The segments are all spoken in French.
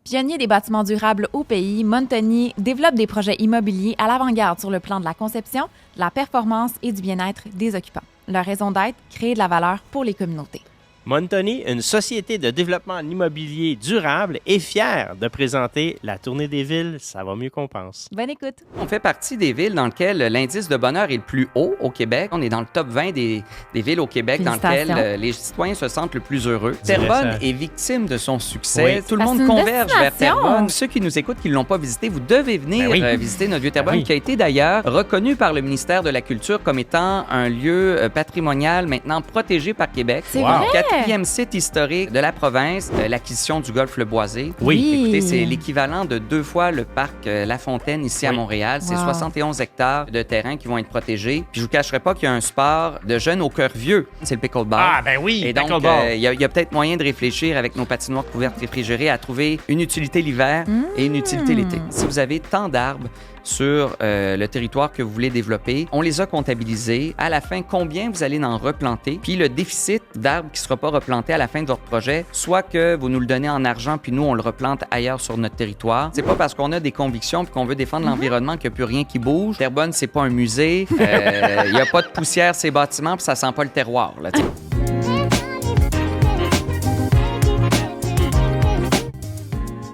Pionnier des bâtiments durables au pays, Montoni développe des projets immobiliers à l'avant-garde sur le plan de la conception, de la performance et du bien-être des occupants. Leur raison d'être, créer de la valeur pour les communautés. Montoni, une société de développement en immobilier durable, est fière de présenter la Tournée des villes. Ça va mieux qu'on pense. Bonne écoute! On fait partie des villes dans lesquelles l'indice de bonheur est le plus haut au Québec. On est dans le top 20 des villes au Québec dans lesquelles les citoyens se sentent le plus heureux. Terrebonne est victime de son succès. Oui. Tout le monde converge vers Terrebonne. Ceux qui nous écoutent, qui ne l'ont pas visité, vous devez venir visiter notre vieux Terrebonne, qui a été d'ailleurs reconnu par le ministère de la Culture comme étant un lieu patrimonial maintenant protégé par Québec. C'est vrai? Quatrième site historique de la province, l'acquisition du golfe Le Boisé. Oui. Écoutez, c'est l'équivalent de 2 fois le parc La Fontaine ici à Montréal. C'est 71 hectares de terrain qui vont être protégés. Puis je vous cacherai pas qu'il y a un sport de jeunes au cœur vieux, c'est le pickleball. Ah, ben oui, Et donc, pickleball. il y a peut-être moyen de réfléchir avec nos patinoires couvertes réfrigérées à trouver une utilité l'hiver et une utilité l'été. Si vous avez tant d'arbres sur le territoire que vous voulez développer, on les a comptabilisés. À la fin, combien vous allez en replanter? Puis le déficit d'arbres qui ne sera pas replanté à la fin de votre projet, soit que vous nous le donnez en argent puis nous, on le replante ailleurs sur notre territoire. C'est pas parce qu'on a des convictions puis qu'on veut défendre l'environnement qu'il n'y a plus rien qui bouge. Terrebonne, c'est pas un musée. Il n'y a pas de poussière ces bâtiments puis ça sent pas le terroir, là, t'sais.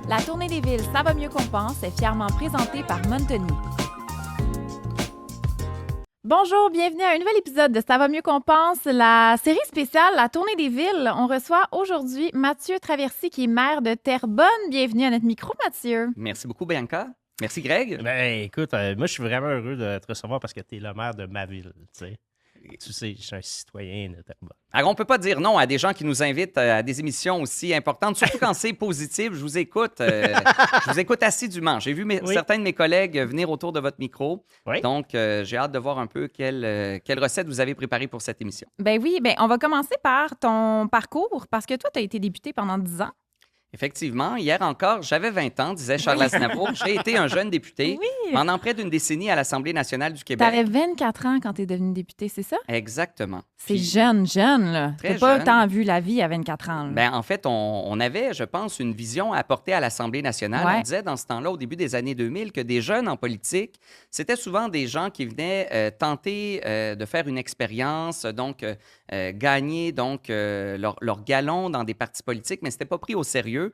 La Tournée des villes, ça va mieux qu'on pense, est fièrement présentée par Montoni. Bonjour, bienvenue à un nouvel épisode de Ça va mieux qu'on pense, la série spéciale La Tournée des villes. On reçoit aujourd'hui Mathieu Traversy, qui est maire de Terrebonne. Bienvenue à notre micro, Mathieu. Merci beaucoup, Bianca. Merci, Greg. Ben écoute, moi je suis vraiment heureux de te recevoir parce que tu es le maire de ma ville. Tu sais, je suis un citoyen de Terrebonne. Alors, on ne peut pas dire non à des gens qui nous invitent à des émissions aussi importantes, surtout quand c'est positif. Je vous écoute. Je vous écoute assidûment. J'ai vu certains de mes collègues venir autour de votre micro. Oui. Donc, j'ai hâte de voir un peu quelle recette vous avez préparée pour cette émission. Ben oui, on va commencer par ton parcours, parce que toi, tu as été député pendant 10 ans. Effectivement, hier encore, j'avais 20 ans, disait Charles Aznavour. J'ai été un jeune député pendant près d'une décennie à l'Assemblée nationale du Québec. Tu avais 24 ans quand tu es devenu député, c'est ça? Exactement. C'est Puis, jeune, là. Très T'as pas jeune. tant vu la vie à 24 ans. Là. Ben, en fait, on avait, je pense, une vision à apporter à l'Assemblée nationale. Ouais. On disait dans ce temps-là, au début des années 2000, que des jeunes en politique, c'était souvent des gens qui venaient tenter de faire une expérience, donc gagner leur galon dans des partis politiques, mais c'était pas pris au sérieux.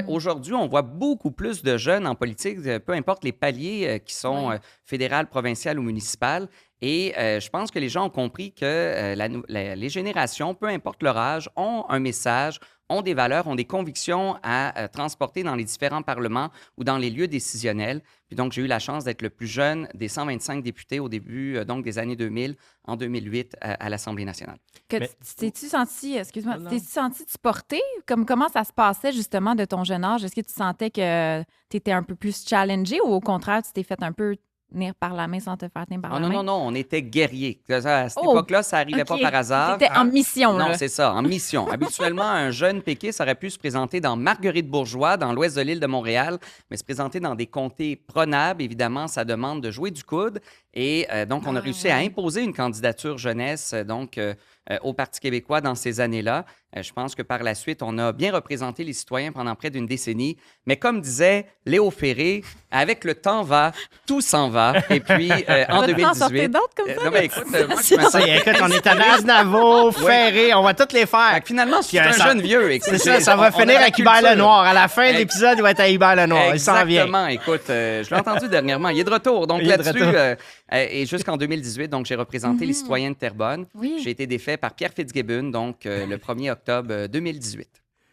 Aujourd'hui, on voit beaucoup plus de jeunes en politique, peu importe les paliers qui sont fédéral, provincial ou municipal. Et je pense que les gens ont compris que les générations, peu importe leur âge, ont un message, ont des valeurs, ont des convictions à transporter dans les différents parlements ou dans les lieux décisionnels. Puis donc, j'ai eu la chance d'être le plus jeune des 125 députés au début des années 2000, en 2008, à l'Assemblée nationale. T'es-tu senti, t'es-tu senti te porter? Comment ça se passait justement de ton jeune âge? Est-ce que tu sentais que tu étais un peu plus challengé ou au contraire, tu t'es fait un peu tenir par la main sans te faire tenir par la main? Non, on était guerriers. À cette époque-là, ça n'arrivait pas par hasard. T'étais en mission, là. Non, c'est ça, en mission. Habituellement, un jeune péquiste aurait pu se présenter dans Marguerite-Bourgeois, dans l'ouest de l'île de Montréal, mais se présenter dans des comtés prenables. Évidemment, ça demande de jouer du coude. Et donc, on a réussi à imposer une candidature jeunesse au Parti québécois dans ces années-là. Je pense que par la suite, on a bien représenté les citoyens pendant près d'une décennie. Mais comme disait Léo Ferré, avec le temps va, tout s'en va. Et puis, en 2018... d'autres comme ça? Non, mais écoute, moi, je me sens... Écoute, on est à Aznavour, Ferré, on va toutes les faire. Fait que finalement, je suis un jeune vieux. Écoute, C'est ça va finir avec Hubert Lenoir. À la fin de l'épisode, il va être à Hubert Lenoir. Il s'en vient. Exactement. Écoute, je l'ai entendu dernièrement. Il est de retour. Donc là-dessus, et jusqu'en 2018, donc j'ai représenté les citoyens de Terrebonne. Oui. J'ai été défait par Pierre Fitzgibbon, donc le 1er octobre 2018.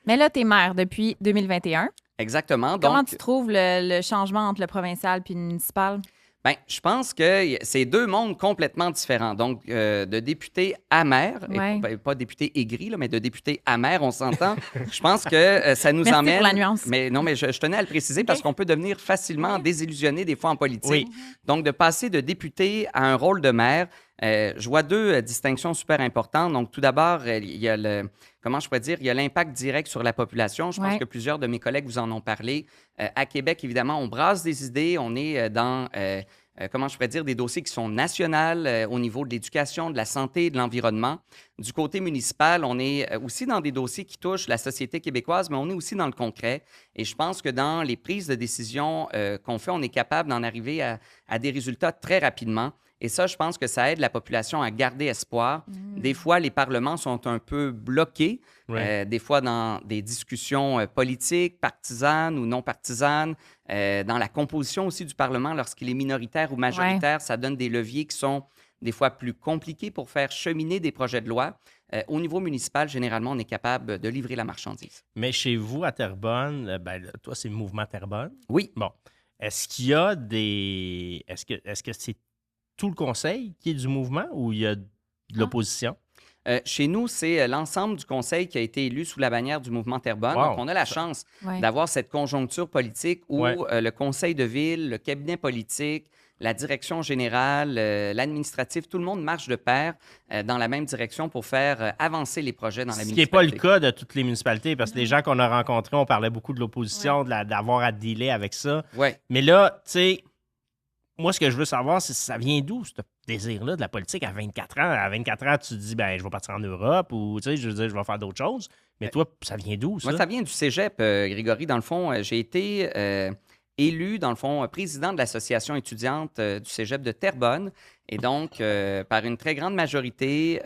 Mais là, t'es maire depuis 2021. Exactement. Comment Donc, tu trouves le changement entre le provincial puis le municipal? ben, je pense que c'est deux mondes complètement différents. Donc, de député à maire, et pas député aigri, là, mais de député à maire, on s'entend. Je pense que ça nous Merci emmène... pour la nuance. Mais non, mais je tenais à le préciser parce qu'on peut devenir facilement désillusionné des fois en politique. Oui. Donc, de passer de député à un rôle de maire, je vois deux distinctions super importantes. Donc, tout d'abord, il y a comment je pourrais dire, il y a l'impact direct sur la population. Je pense que plusieurs de mes collègues vous en ont parlé. À Québec, évidemment, on brasse des idées. On est dans comment je pourrais dire, des dossiers qui sont nationaux au niveau de l'éducation, de la santé, de l'environnement. Du côté municipal, on est aussi dans des dossiers qui touchent la société québécoise, mais on est aussi dans le concret. Et je pense que dans les prises de décision qu'on fait, on est capable d'en arriver à des résultats très rapidement. Et ça, je pense que ça aide la population à garder espoir. Des fois, les parlements sont un peu bloqués, des fois dans des discussions politiques, partisanes ou non partisanes, dans la composition aussi du Parlement, lorsqu'il est minoritaire ou majoritaire, ça donne des leviers qui sont des fois plus compliqués pour faire cheminer des projets de loi. Au niveau municipal, généralement, on est capable de livrer la marchandise. Mais chez vous, à Terrebonne, toi, c'est le mouvement Terrebonne. Oui. Bon. Est-ce qu'il y a des... Est-ce que c'est tout le conseil qui est du mouvement ou il y a de l'opposition? Chez nous, c'est l'ensemble du conseil qui a été élu sous la bannière du mouvement Terrebonne. Wow. Donc, on a la chance d'avoir cette conjoncture politique où le conseil de ville, le cabinet politique, la direction générale, l'administratif, tout le monde marche de pair dans la même direction pour faire avancer les projets dans la municipalité. Ce qui n'est pas le cas de toutes les municipalités, parce que les gens qu'on a rencontrés, on parlait beaucoup de l'opposition, d'avoir à dealer avec ça. Ouais. Mais là, tu sais, moi, ce que je veux savoir, c'est ça vient d'où, ce désir-là de la politique à 24 ans? À 24 ans, tu te dis, je vais partir en Europe ou, tu sais, je veux dire, je vais faire d'autres choses. Mais toi, ça vient d'où, ça? Moi, ça vient du cégep, Grégory. Dans le fond, j'ai été élu, dans le fond, président de l'association étudiante du cégep de Terrebonne. Et donc, par une très grande majorité.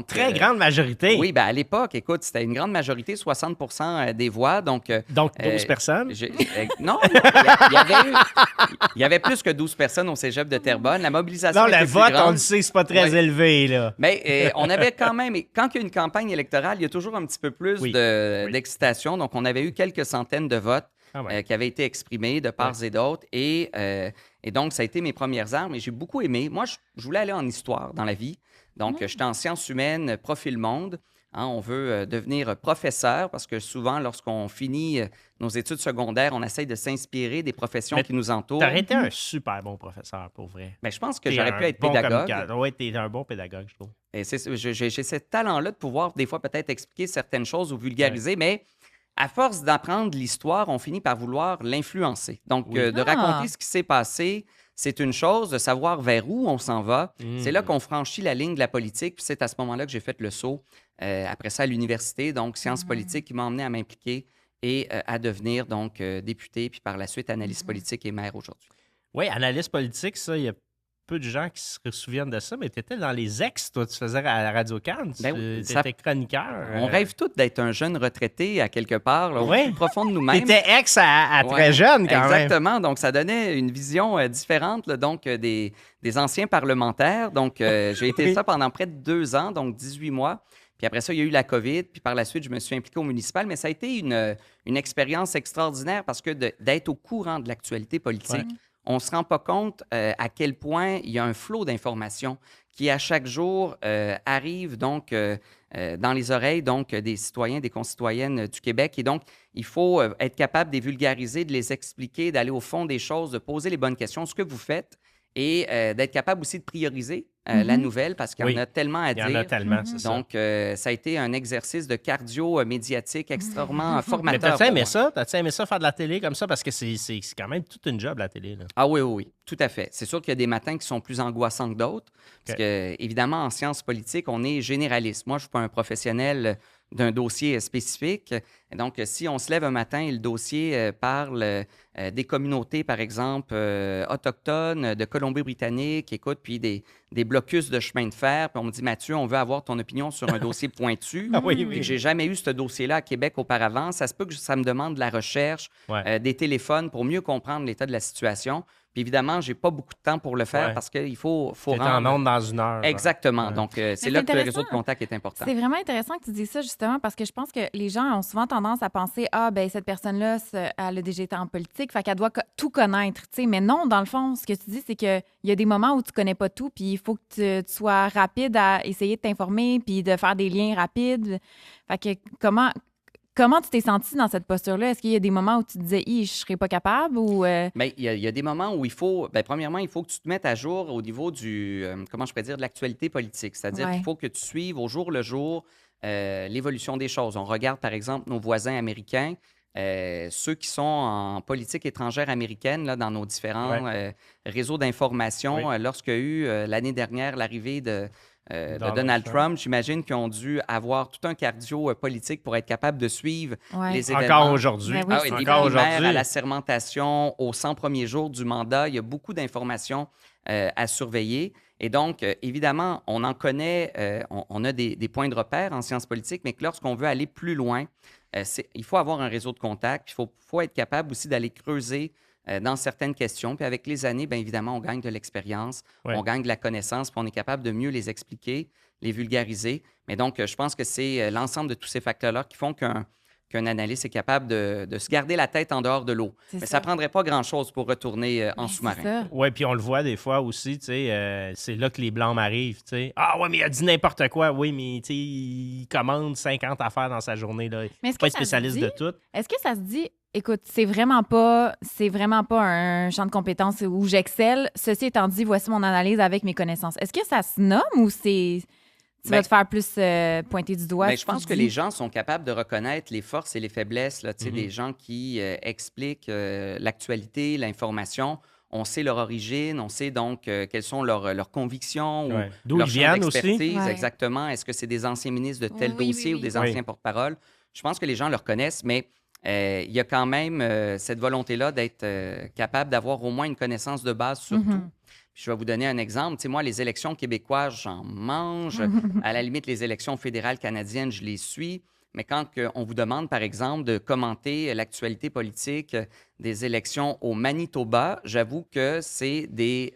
Très grande majorité? Oui, à l'époque, écoute, c'était une grande majorité, 60 des voix. Donc 12 personnes? Non, il y avait plus que 12 personnes au cégep de Terrebonne. La mobilisation était plus grande. On le sait, c'est pas très élevé, là. Mais on avait quand même... Quand il y a une campagne électorale, il y a toujours un petit peu plus d'excitation. Donc, on avait eu quelques centaines de votes qui avaient été exprimés de part et d'autre. Et donc, ça a été mes premières armes et j'ai beaucoup aimé. Moi, je voulais aller en histoire dans la vie. Donc, j'étais en sciences humaines, profil monde. On veut devenir professeur parce que souvent, lorsqu'on finit nos études secondaires, on essaye de s'inspirer des professions qui nous entourent. Tu aurais été un super bon professeur, pour vrai. Je pense que j'aurais pu être pédagogue. Oui, tu es un bon pédagogue, je trouve. Et j'ai ce talent-là de pouvoir, des fois, peut-être expliquer certaines choses ou vulgariser, mais à force d'apprendre l'histoire, on finit par vouloir l'influencer. Donc, de raconter ce qui s'est passé, c'est une chose. De savoir vers où on s'en va, c'est là qu'on franchit la ligne de la politique. Puis c'est à ce moment-là que j'ai fait le saut. Après ça, à l'université, donc sciences politiques, qui m'a emmené à m'impliquer et à devenir donc député, puis par la suite analyste politique et maire aujourd'hui. Oui, analyste politique, ça, il y a peu de gens qui se souviennent de ça, mais tu étais dans les ex, toi, tu faisais à la Radio-Can, tu étais chroniqueur. On rêve tous d'être un jeune retraité à quelque part, là, au plus profond de nous-mêmes. Tu étais ex à très jeune, quand même. Exactement, donc ça donnait une vision différente là, donc, des anciens parlementaires. Donc, j'ai été ça pendant près de 2 ans, donc 18 mois. Puis après ça, il y a eu la COVID. Puis par la suite, je me suis impliqué au municipal. Mais ça a été une expérience extraordinaire parce que d'être au courant de l'actualité politique, on ne se rend pas compte à quel point il y a un flot d'informations qui, à chaque jour, arrive donc dans les oreilles donc, des citoyens, des concitoyennes du Québec. Et donc, il faut être capable de les vulgariser, de les expliquer, d'aller au fond des choses, de poser les bonnes questions, ce que vous faites, et d'être capable aussi de prioriser la nouvelle parce qu'il y en a tellement à dire. Il y en a tellement, c'est ça. Donc, ça a été un exercice de cardio médiatique extrêmement formateur. Mais t'as-tu aimé ça, faire de la télé comme ça? Parce que c'est quand même toute une job, la télé. Là. Ah oui, tout à fait. C'est sûr qu'il y a des matins qui sont plus angoissants que d'autres. Parce que, évidemment, en sciences politiques, on est généraliste. Moi, je ne suis pas un professionnel d'un dossier spécifique. Et donc, si on se lève un matin et le dossier parle des communautés, par exemple, autochtones de Colombie-Britannique, écoute, puis des blocus de chemin de fer, puis on me dit, Mathieu, on veut avoir ton opinion sur un dossier pointu. Puis j'ai jamais eu ce dossier-là à Québec auparavant. Ça se peut que ça me demande de la recherche, des téléphones pour mieux comprendre l'état de la situation. Puis évidemment, j'ai pas beaucoup de temps pour le faire parce qu'il faut rendre... en ondes dans 1 heure. Exactement. Donc, c'est là que le réseau de contact est important. C'est vraiment intéressant que tu dises ça, justement, parce que je pense que les gens ont souvent tendance à penser cette personne-là, elle a déjà été en politique, fait qu'elle doit tout connaître. T'sais. Mais non, dans le fond, ce que tu dis, c'est qu'il y a des moments où tu connais pas tout, puis il faut que tu sois rapide à essayer de t'informer, puis de faire des liens rapides. Fait que Comment tu t'es senti dans cette posture-là? Est-ce qu'il y a des moments où tu te disais, je serais pas capable ou... Bien, il y a des moments où il faut... premièrement, il faut que tu te mettes à jour au niveau du... comment je pourrais dire? De l'actualité politique. C'est-à-dire qu'il faut que tu suives au jour le jour l'évolution des choses. On regarde, par exemple, nos voisins américains. ceux qui sont en politique étrangère américaine, là, dans nos différents réseaux d'information, lorsqu'il y a eu l'année dernière l'arrivée de Donald Trump, j'imagine qu'ils ont dû avoir tout un cardio politique pour être capable de suivre les événements. Encore aujourd'hui. Ben oui, Des primaires à la sermentation, aux 100 premiers jours du mandat, il y a beaucoup d'informations à surveiller. Et donc, évidemment, on en connaît, on a des points de repère en sciences politiques, mais que lorsqu'on veut aller plus loin, il faut avoir un réseau de contacts, il faut être capable aussi d'aller creuser dans certaines questions. Puis avec les années, bien évidemment, on gagne de l'expérience, on gagne de la connaissance, puis on est capable de mieux les expliquer, les vulgariser. Mais donc, je pense que c'est l'ensemble de tous ces facteurs-là qui font qu'un analyste est capable de se garder la tête en dehors de l'eau. Mais ça ne prendrait pas grand-chose pour retourner en sous-marin. Oui, puis on le voit des fois aussi, tu sais, c'est là que les blancs m'arrivent, tu sais. Ah ouais, mais il a dit n'importe quoi. Oui, mais tu sais, il commande 50 affaires dans sa journée, là. Il n'est pas spécialiste de tout. Est-ce que ça se dit, écoute, c'est vraiment pas un champ de compétences où j'excelle. Ceci étant dit, voici mon analyse avec mes connaissances. Est-ce que ça se nomme ou c'est... Tu vas te faire plus pointer du doigt? Je pense que les gens sont capables de reconnaître les forces et les faiblesses là, des gens qui expliquent l'actualité, l'information. On sait leur origine, on sait donc quelles sont leurs convictions ou d'où leur ils viennent expertise. aussi. Exactement. Est-ce que c'est des anciens ministres de tel dossier ou des anciens porte-parole? Je pense que les gens le reconnaissent, mais il y a quand même cette volonté-là d'être capable d'avoir au moins une connaissance de base sur tout. Puis je vais vous donner un exemple. Tu sais, moi, les élections québécoises, j'en mange. À la limite, les élections fédérales canadiennes, je les suis. Mais quand on vous demande, par exemple, de commenter l'actualité politique des élections au Manitoba, j'avoue que c'est des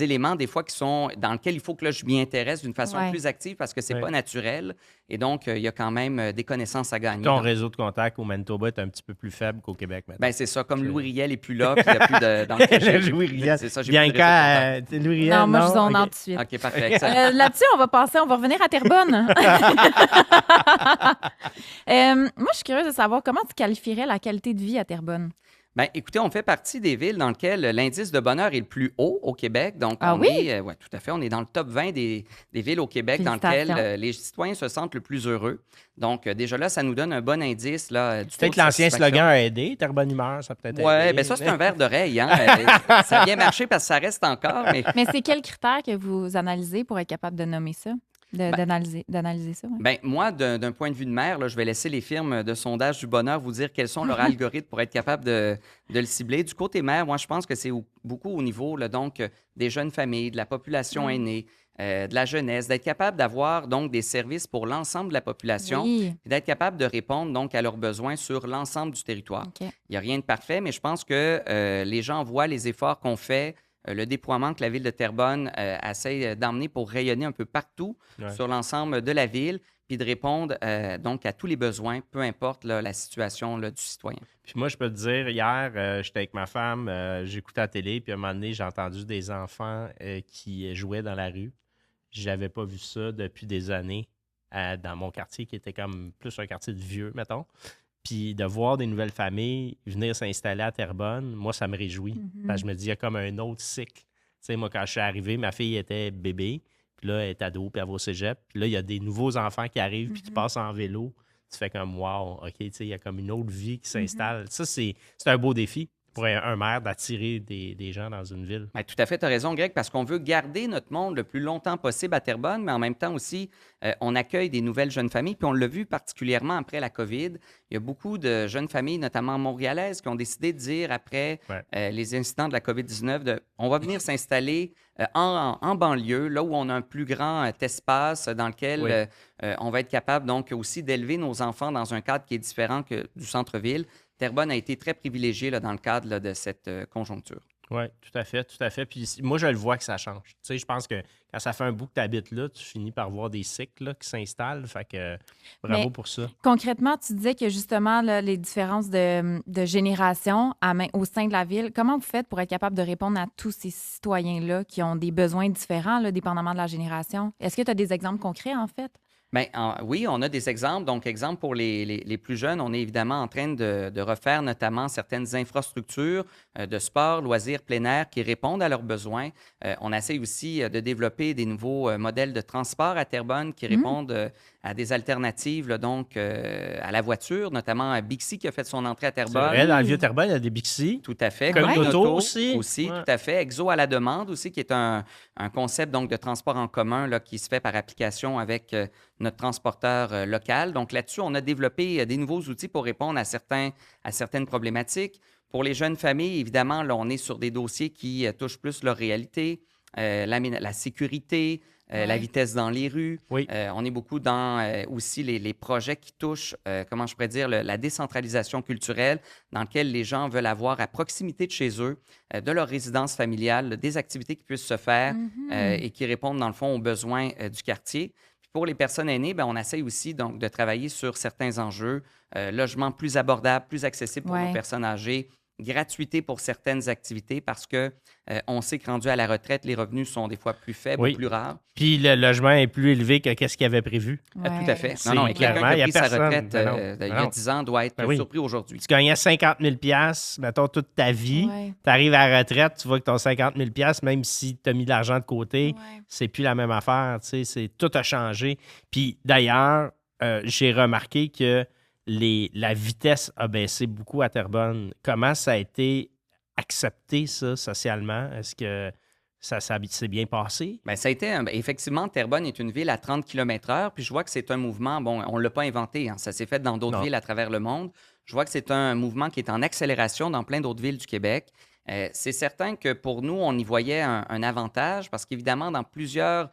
éléments, des fois, dans lesquels il faut que là, je m'y intéresse d'une façon plus active parce que c'est pas naturel. Et donc, il y a quand même des connaissances à gagner. Ton réseau de contacts au Manitoba est un petit peu plus faible qu'au Québec maintenant. Bien, c'est ça. Comme Louis Riel n'est plus là, puis il n'y a plus dans le cachet. Louis Riel. C'est ça, j'ai Louis Riel, non, moi, je vous en tout de suite. OK, parfait. Là-dessus, on va revenir à Terrebonne. Moi, je suis curieuse de savoir comment tu qualifierais la qualité de vie à Terrebonne. Bien, écoutez, on fait partie des villes dans lesquelles l'indice de bonheur est le plus haut au Québec. Donc, oui, tout à fait. On est dans le top 20 des villes au Québec dans lesquelles les citoyens se sentent le plus heureux. Donc, déjà là, ça nous donne un bon indice. Là, du peut-être l'ancien slogan a aidé, Terrebonne Humeur, ça peut-être. Oui, bien ça, c'est un verre d'oreille. Hein? Ça a bien marché parce que ça reste encore. Mais c'est quels critères que vous analysez pour être capable de nommer ça? D'analyser ça? Oui. Bien, moi, d'un point de vue de maire, là, je vais laisser les firmes de sondage du bonheur vous dire quels sont leurs algorithmes pour être capable de le cibler. Du côté maire, moi, je pense que c'est beaucoup au niveau là, donc, des jeunes familles, de la population aînée, de la jeunesse, d'être capable d'avoir donc des services pour l'ensemble de la population et d'être capable de répondre donc à leurs besoins sur l'ensemble du territoire. Il n'y a rien de parfait, mais je pense que les gens voient les efforts qu'on fait, le déploiement que la ville de Terrebonne essaie d'emmener pour rayonner un peu partout sur l'ensemble de la ville, puis de répondre donc à tous les besoins, peu importe là, la situation là, du citoyen. Puis moi, je peux te dire, hier, j'étais avec ma femme, j'écoutais la télé, puis à un moment donné, j'ai entendu des enfants qui jouaient dans la rue. J'avais pas vu ça depuis des années dans mon quartier, qui était comme plus un quartier de vieux, mettons. Puis de voir des nouvelles familles venir s'installer à Terrebonne, moi, ça me réjouit. Parce que je me dis, il y a comme un autre cycle. Tu sais, moi, quand je suis arrivé, ma fille était bébé, puis là, elle est ado, puis elle va au cégep. Puis là, il y a des nouveaux enfants qui arrivent, puis qui passent en vélo. Tu fais comme, wow, OK, tu sais, il y a comme une autre vie qui s'installe. Ça, c'est un beau défi pour un maire d'attirer des gens dans une ville. Bien, tout à fait, tu as raison, Greg, parce qu'on veut garder notre monde le plus longtemps possible à Terrebonne, mais en même temps aussi, on accueille des nouvelles jeunes familles. Puis on l'a vu particulièrement après la COVID. Il y a beaucoup de jeunes familles, notamment montréalaises, qui ont décidé de dire après les incidents de la COVID-19, on va venir s'installer en banlieue, là où on a un plus grand espace dans lequel on va être capable donc aussi d'élever nos enfants dans un cadre qui est différent que du centre-ville. Terrebonne a été très privilégiée là, dans le cadre là, de cette conjoncture. Oui, tout à fait, tout à fait. Puis moi, je le vois que ça change. Tu sais, je pense que quand ça fait un bout que tu habites là, tu finis par voir des cycles là, qui s'installent. Fait que bravo pour ça. Concrètement, tu disais que justement, là, les différences de génération au sein de la ville, comment vous faites pour être capable de répondre à tous ces citoyens-là qui ont des besoins différents, là, dépendamment de la génération? Est-ce que tu as des exemples concrets, en fait? Bien, oui, on a des exemples. Donc, exemple pour les plus jeunes, on est évidemment en train de refaire notamment certaines infrastructures de sport, loisirs, plein air qui répondent à leurs besoins. On essaie aussi de développer des nouveaux modèles de transport à Terrebonne qui répondent à des alternatives là, donc, à la voiture, notamment Bixi qui a fait son entrée à C'est Terrebonne. vrai, dans le Vieux-Terrebonne, il y a des Bixi. Tout à fait. Communauto aussi. Aussi, Ouais. tout à fait. Exo à la demande aussi, qui est un concept donc, de transport en commun là, qui se fait par application avec notre transporteur local. Donc là-dessus, on a développé des nouveaux outils pour répondre à certaines problématiques. Pour les jeunes familles, évidemment, là, on est sur des dossiers qui touchent plus leur réalité, la sécurité, la vitesse dans les rues. Oui. On est beaucoup dans aussi les projets qui touchent, comment je pourrais dire, la décentralisation culturelle, dans lequel les gens veulent avoir à proximité de chez eux, de leur résidence familiale, des activités qui puissent se faire et qui répondent, dans le fond, aux besoins du quartier. Puis pour les personnes aînées, bien, on essaye aussi donc, de travailler sur certains enjeux, logement plus abordable, plus accessible pour nos personnes âgées, gratuité pour certaines activités parce que on sait que rendu à la retraite, les revenus sont des fois plus faibles ou plus rares. Puis le logement est plus élevé que ce qu'il avait prévu. Tout à fait. Non, et quelqu'un qui a pris sa retraite il y a non. 10 ans doit être surpris aujourd'hui. Tu gagnais 50 000 mettons, toute ta vie. Tu arrives à la retraite, tu vois que ton 50 000 même si tu as mis de l'argent de côté, c'est plus la même affaire. Tout a changé. Puis d'ailleurs, j'ai remarqué que la vitesse a baissé beaucoup à Terrebonne. Comment ça a été accepté, ça, socialement? Est-ce que ça s'est bien passé? Bien, ça a été, effectivement, Terrebonne est une ville à 30 km/h, puis je vois que c'est un mouvement, bon, on ne l'a pas inventé, hein, ça s'est fait dans d'autres villes à travers le monde. Je vois que c'est un mouvement qui est en accélération dans plein d'autres villes du Québec. C'est certain que pour nous, on y voyait un avantage parce qu'évidemment, dans plusieurs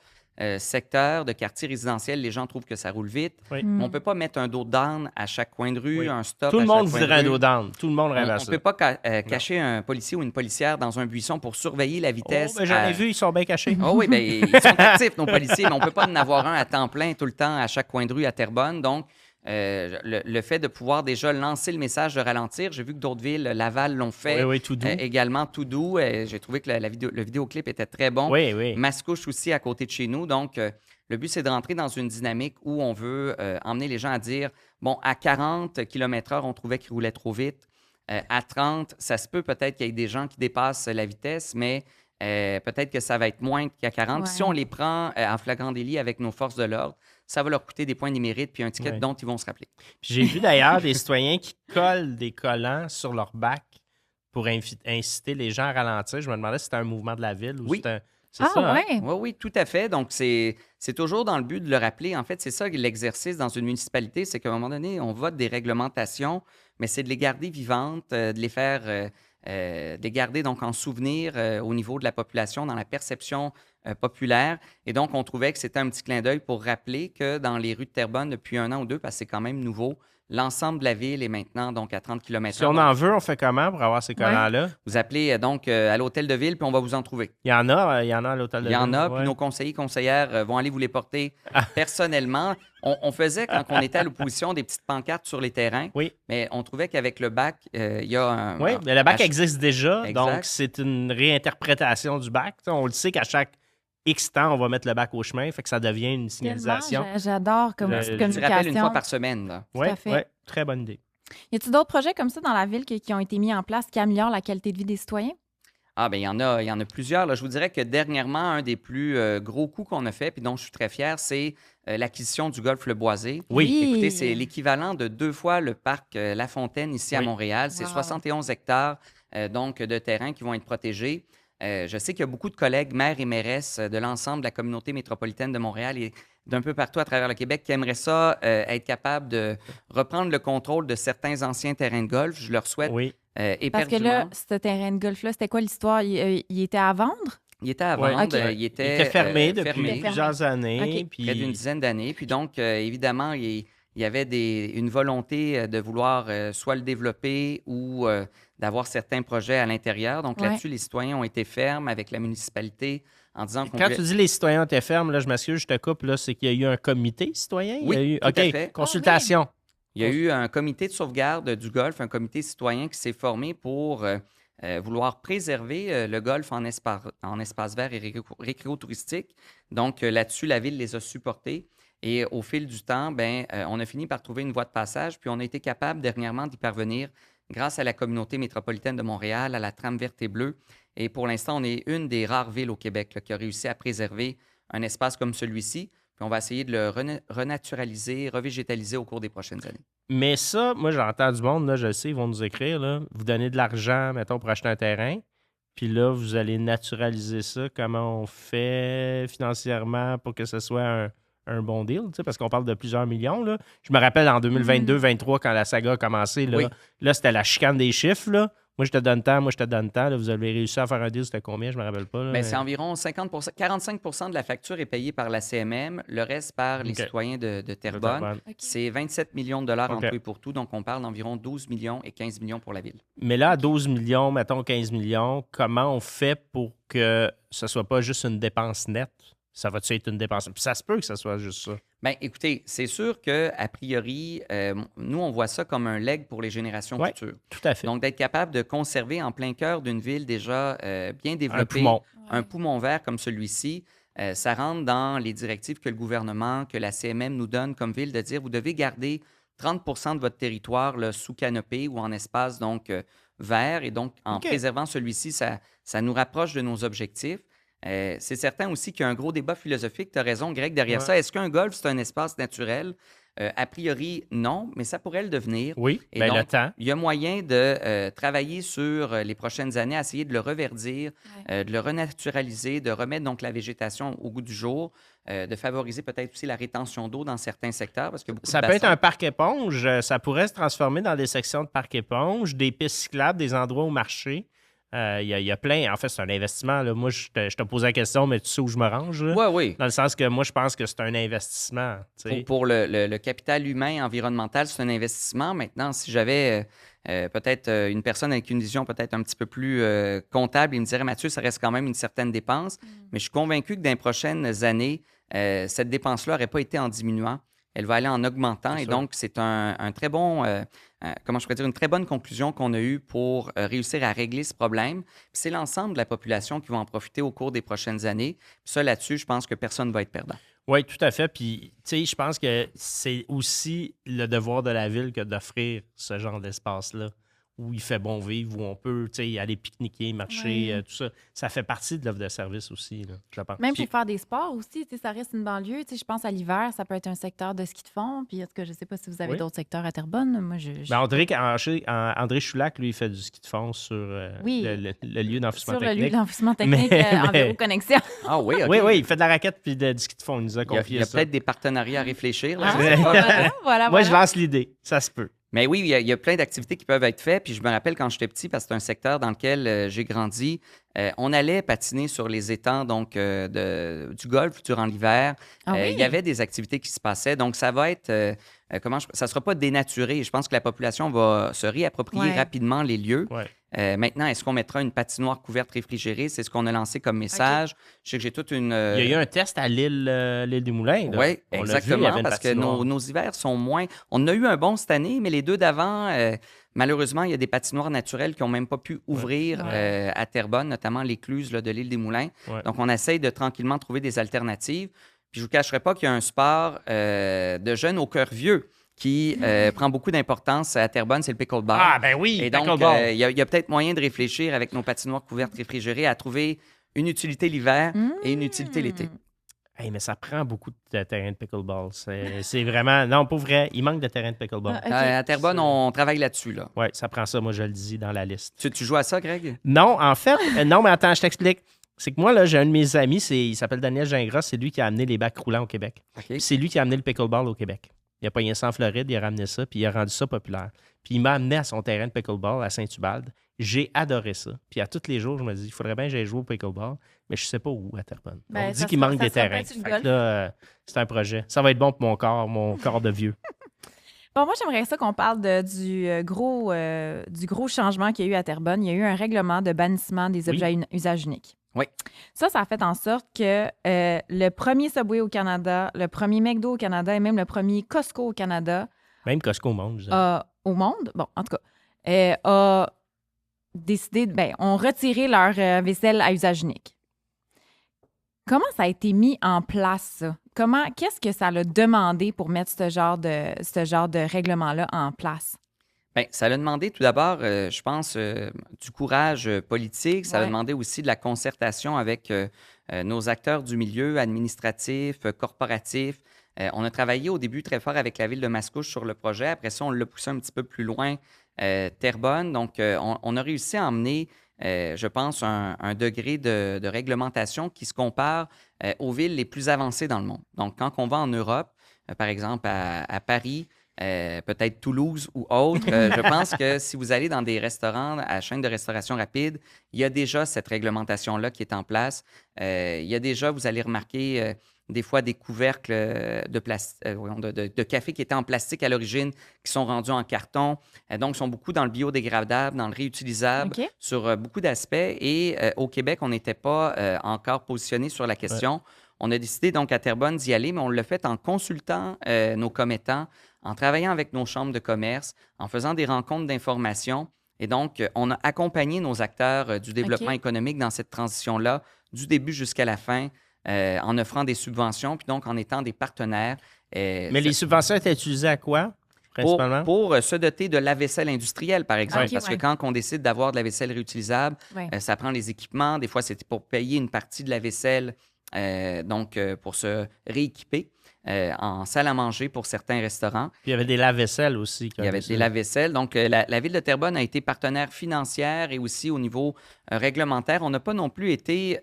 secteurs de quartiers résidentiels, les gens trouvent que ça roule vite. Oui. On ne peut pas mettre un dos down à chaque coin de rue, un stop Tout le à monde chaque coin voudrait de un rue. dos down. Tout le monde rêve à ça. On ne peut pas cacher un policier ou une policière dans un buisson pour surveiller la vitesse. J'en ai vu, ils sont bien cachés. Oh oui, bien, ils sont actifs, nos policiers, mais on ne peut pas en avoir un à temps plein tout le temps à chaque coin de rue à Terrebonne. Donc, le fait de pouvoir déjà lancer le message de ralentir, j'ai vu que d'autres villes, Laval l'ont fait. Oui, tout doux. Également tout doux. J'ai trouvé que le vidéoclip était très bon. Oui. Mascouche aussi à côté de chez nous. Donc, le but, c'est de rentrer dans une dynamique où on veut emmener les gens à dire, bon, à 40 km/h, on trouvait qu'ils roulaient trop vite. À 30, ça se peut peut-être qu'il y ait des gens qui dépassent la vitesse, mais peut-être que ça va être moins qu'à 40. Si on les prend en flagrant délit avec nos forces de l'ordre, ça va leur coûter des points de mérite puis un ticket dont ils vont se rappeler. Puis j'ai vu d'ailleurs des citoyens qui collent des collants sur leur bac pour inciter les gens à ralentir. Je me demandais si c'était un mouvement de la ville ou c'est ça. Hein? Oui, tout à fait. Donc, c'est toujours dans le but de le rappeler. En fait, c'est ça l'exercice dans une municipalité, c'est qu'à un moment donné, on vote des réglementations, mais c'est de les garder vivantes, de les faire, de les garder donc en souvenir au niveau de la population, dans la perception populaire. Et donc, on trouvait que c'était un petit clin d'œil pour rappeler que dans les rues de Terrebonne, depuis 1 an ou 2, parce que c'est quand même nouveau, l'ensemble de la ville est maintenant donc à 30 km/h. Si on en veut, on fait comment pour avoir ces collants-là? Vous appelez donc à l'hôtel de ville, puis on va vous en trouver. Il y en a à l'hôtel de ville. Il y en a, puis nos conseillers, conseillères vont aller vous les porter personnellement. On faisait, quand on était à l'opposition, des petites pancartes sur les terrains, mais on trouvait qu'avec le bac, il y a un... Oui, mais le bac existe déjà, Exact. donc c'est une réinterprétation du bac. On le sait qu'à chaque X temps, on va mettre le bac au chemin, fait que ça devient une signalisation. J'adore comme communication. Je rappelle une fois par semaine. Oui, très bonne idée. Y a-t-il d'autres projets comme ça dans la ville qui ont été mis en place qui améliorent la qualité de vie des citoyens? Ah, bien, il y en a plusieurs. Là. Je vous dirais que dernièrement, un des plus gros coups qu'on a fait, puis dont je suis très fier, c'est l'acquisition du golf Le Boisé. Oui. Écoutez, c'est l'équivalent de 2 fois le parc La Fontaine ici à Montréal. C'est 71 hectares donc de terrain qui vont être protégés. Je sais qu'il y a beaucoup de collègues, maires et mairesses de l'ensemble de la communauté métropolitaine de Montréal et d'un peu partout à travers le Québec qui aimeraient ça, être capable de reprendre le contrôle de certains anciens terrains de golf. Je leur souhaite éperdument. Parce que là, ce terrain de golf-là, c'était quoi l'histoire? Il était à vendre? Il était à vendre. Okay. Il était fermé depuis plusieurs années. Okay. Puis... Près d'une dizaine d'années. Puis donc, évidemment, il y avait une volonté de vouloir soit le développer ou d'avoir certains projets à l'intérieur. Donc là-dessus, les citoyens ont été fermes avec la municipalité en disant qu'on... Quand tu dis les citoyens étaient fermes, là, je m'excuse, je te coupe, là, c'est qu'il y a eu un comité citoyen? Oui, il y a eu... tout à fait. Consultation. Il y a eu un comité de sauvegarde du golf, un comité citoyen qui s'est formé pour vouloir préserver le golf en espace vert et récréotouristique. Donc là-dessus, la ville les a supportés. Et au fil du temps, on a fini par trouver une voie de passage, puis on a été capable dernièrement d'y parvenir grâce à la communauté métropolitaine de Montréal, à la trame verte et bleue. Et pour l'instant, on est une des rares villes au Québec là, qui a réussi à préserver un espace comme celui-ci. Puis on va essayer de le renaturaliser, revégétaliser au cours des prochaines années. Mais ça, moi, j'entends du monde, là, je le sais, ils vont nous écrire, là, vous donnez de l'argent, mettons, pour acheter un terrain, puis là, vous allez naturaliser ça. Comment on fait financièrement pour que ce soit un bon deal, parce qu'on parle de plusieurs millions. Là. Je me rappelle en 2022-2023, quand la saga a commencé, là c'était la chicane des chiffres. Là. Moi, je te donne tant, moi, je te donne tant. Là, vous avez réussi à faire un deal, c'était combien? Je ne me rappelle pas. Là, mais... C'est environ 45 de la facture est payée par la CMM, le reste par les citoyens de Terrebonne. Okay. C'est 27 millions de dollars en tout et pour tout, donc on parle d'environ 12 millions et 15 millions pour la ville. Mais là, à 12 millions, mettons 15 millions, comment on fait pour que ce ne soit pas juste une dépense nette? Ça va-tu être une dépense? Puis ça se peut que ça soit juste ça. Bien, écoutez, c'est sûr qu'a priori, nous, on voit ça comme un leg pour les générations futures. Tout à fait. Donc, d'être capable de conserver en plein cœur d'une ville déjà bien développée, un poumon vert comme celui-ci, ça rentre dans les directives que le gouvernement, que la CMM nous donne comme ville, de dire vous devez garder 30 de votre territoire là, sous canopée ou en espace donc vert. Et donc, en préservant celui-ci, ça nous rapproche de nos objectifs. C'est certain aussi qu'il y a un gros débat philosophique. Tu as raison, Greg, derrière ça. Est-ce qu'un golf, c'est un espace naturel? A priori, non, mais ça pourrait le devenir. Oui, bien le temps. Il y a moyen de travailler sur les prochaines années, à essayer de le reverdir, de le renaturaliser, de remettre donc la végétation au goût du jour, de favoriser peut-être aussi la rétention d'eau dans certains secteurs. Parce que ça peut être un parc éponge. Ça pourrait se transformer dans des sections de parc éponge, des pistes cyclables, des endroits au marché. Il y a plein. En fait, c'est un investissement. Là. Moi, je te pose la question, mais tu sais où je me range. Oui. Dans le sens que moi, je pense que c'est un investissement. Pour le capital humain, environnemental, c'est un investissement. Maintenant, si j'avais peut-être une personne avec une vision peut-être un petit peu plus comptable, il me dirait, Mathieu, ça reste quand même une certaine dépense. Mais je suis convaincu que dans les prochaines années, cette dépense-là n'aurait pas été en diminuant. Elle va aller en augmentant. Et donc, c'est un très bon, comment je pourrais dire, une très bonne conclusion qu'on a eue pour réussir à régler ce problème. Puis c'est l'ensemble de la population qui va en profiter au cours des prochaines années. Puis ça, là-dessus, je pense que personne ne va être perdant. Oui, tout à fait. Puis, tu sais, je pense que c'est aussi le devoir de la ville que d'offrir ce genre d'espace-là, où il fait bon vivre, où on peut aller pique-niquer, marcher, tout ça. Ça fait partie de l'offre de service aussi, là, je pense. Même pour faire des sports aussi, ça reste une banlieue. Je pense à l'hiver, ça peut être un secteur de ski de fond. Puis, en tout cas, je ne sais pas si vous avez d'autres secteurs à Terrebonne. Moi, André Choulac, lui, il fait du ski de fond sur le lieu d'enfouissement technique. Sur le lieu d'enfouissement technique Enviro Connexion. Ah oui, OK. Oui, il fait de la raquette puis du ski de fond. Il nous a confié ça. Il y a peut-être des partenariats à réfléchir. Là, voilà. Moi, je lance l'idée. Ça se peut. Mais oui, il y a plein d'activités qui peuvent être faites. Puis je me rappelle quand j'étais petit, parce que c'est un secteur dans lequel j'ai grandi, on allait patiner sur les étangs donc, du golf durant l'hiver. Il y avait des activités qui se passaient. Donc, ça va être... ça ne sera pas dénaturé. Je pense que la population va se réapproprier rapidement les lieux. Maintenant, est-ce qu'on mettra une patinoire couverte réfrigérée? C'est ce qu'on a lancé comme message. Je sais que j'ai toute une... Il y a eu un test à l'île des Moulins. Oui, exactement, parce que nos hivers sont moins... On a eu un bon cette année, mais les deux d'avant, malheureusement, il y a des patinoires naturelles qui n'ont même pas pu ouvrir à Terrebonne, notamment l'écluse de l'île des Moulins. Donc, on essaye de tranquillement trouver des alternatives. Puis, je ne vous cacherai pas qu'il y a un sport de jeunes au cœur vieux qui prend beaucoup d'importance à Terrebonne, c'est le pickleball. Ah, ben oui, et donc, il y a peut-être moyen de réfléchir avec nos patinoires couvertes réfrigérées à trouver une utilité l'hiver et une utilité l'été. Hey, mais ça prend beaucoup de terrain de pickleball. C'est vraiment... Non, pour vrai, il manque de terrain de pickleball. À Terrebonne, on travaille là-dessus. Là. Oui, ça prend ça, moi, je le dis dans la liste. Tu joues à ça, Greg? Non, en fait, non, mais attends, je t'explique. C'est que moi, là, j'ai un de mes amis, il s'appelle Daniel Gingras, c'est lui qui a amené les bacs roulants au Québec. C'est lui qui a amené le pickleball au Québec. Il a pogné ça en Floride, il a ramené ça, puis il a rendu ça populaire. Puis il m'a amené à son terrain de pickleball à Saint-Ubalde. J'ai adoré ça. Puis à tous les jours, je me dis, il faudrait bien que j'aille jouer au pickleball, mais je ne sais pas où à Terrebonne. On dit qu'il manque des terrains. C'est un projet. Ça va être bon pour mon corps de vieux. Bon, moi, j'aimerais ça qu'on parle du gros changement qu'il y a eu à Terrebonne. Il y a eu un règlement de bannissement des objets à usage unique. Oui. Ça a fait en sorte que le premier Subway au Canada, le premier McDo au Canada et même le premier Costco au Canada... Même Costco au monde, je dirais. Au monde? Bon, en tout cas, a décidé... ont retiré leur vaisselle à usage unique. Comment ça a été mis en place, ça? Qu'est-ce que ça a demandé pour mettre ce genre de règlement-là en place? Bien, ça a demandé tout d'abord, je pense, du courage politique. Ça a demandé aussi de la concertation avec nos acteurs du milieu administratif, corporatif. On a travaillé au début très fort avec la ville de Mascouche sur le projet. Après ça, on l'a poussé un petit peu plus loin, Terrebonne. Donc, on a réussi à emmener, je pense, un degré de réglementation qui se compare aux villes les plus avancées dans le monde. Donc, quand on va en Europe, par exemple à Paris, peut-être Toulouse ou autre. Je pense que si vous allez dans des restaurants à la chaîne de restauration rapide, il y a déjà cette réglementation-là qui est en place. Il y a déjà, vous allez remarquer des fois des couvercles de café qui étaient en plastique à l'origine, qui sont rendus en carton. Donc, ils sont beaucoup dans le biodégradable, dans le réutilisable, sur beaucoup d'aspects. Et au Québec, on n'était pas encore positionné sur la question. Ouais. On a décidé donc à Terrebonne d'y aller, mais on l'a fait en consultant nos commettants, en travaillant avec nos chambres de commerce, en faisant des rencontres d'information. Et donc, on a accompagné nos acteurs du développement économique dans cette transition-là, du début jusqu'à la fin, en offrant des subventions, puis donc en étant des partenaires. Mais les subventions étaient utilisées à quoi, principalement? Pour se doter de lave-vaisselle industrielle, par exemple. Parce que quand on décide d'avoir de la vaisselle réutilisable, ça prend les équipements. Des fois, c'était pour payer une partie de la vaisselle, pour se rééquiper. En salle à manger pour certains restaurants. Puis il y avait des lave-vaisselles aussi. Il y avait des lave-vaisselles. Donc, la Ville de Terrebonne a été partenaire financière et aussi au niveau réglementaire. On n'a pas non plus été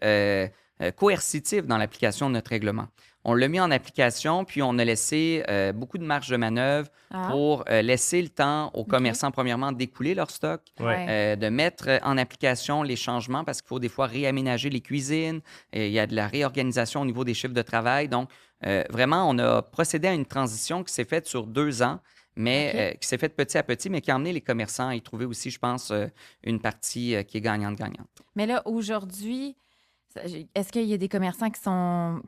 coercitif dans l'application de notre règlement. On l'a mis en application, puis on a laissé beaucoup de marge de manœuvre pour laisser le temps aux commerçants, premièrement, d'écouler leur stock, de mettre en application les changements parce qu'il faut des fois réaménager les cuisines. Il y a de la réorganisation au niveau des chiffres de travail. Donc, vraiment, on a procédé à une transition qui s'est faite sur 2 ans, mais qui s'est faite petit à petit, mais qui a amené les commerçants à y trouver aussi, je pense, une partie qui est gagnante-gagnante. Mais là, aujourd'hui, est-ce qu'il y a des commerçants qui sont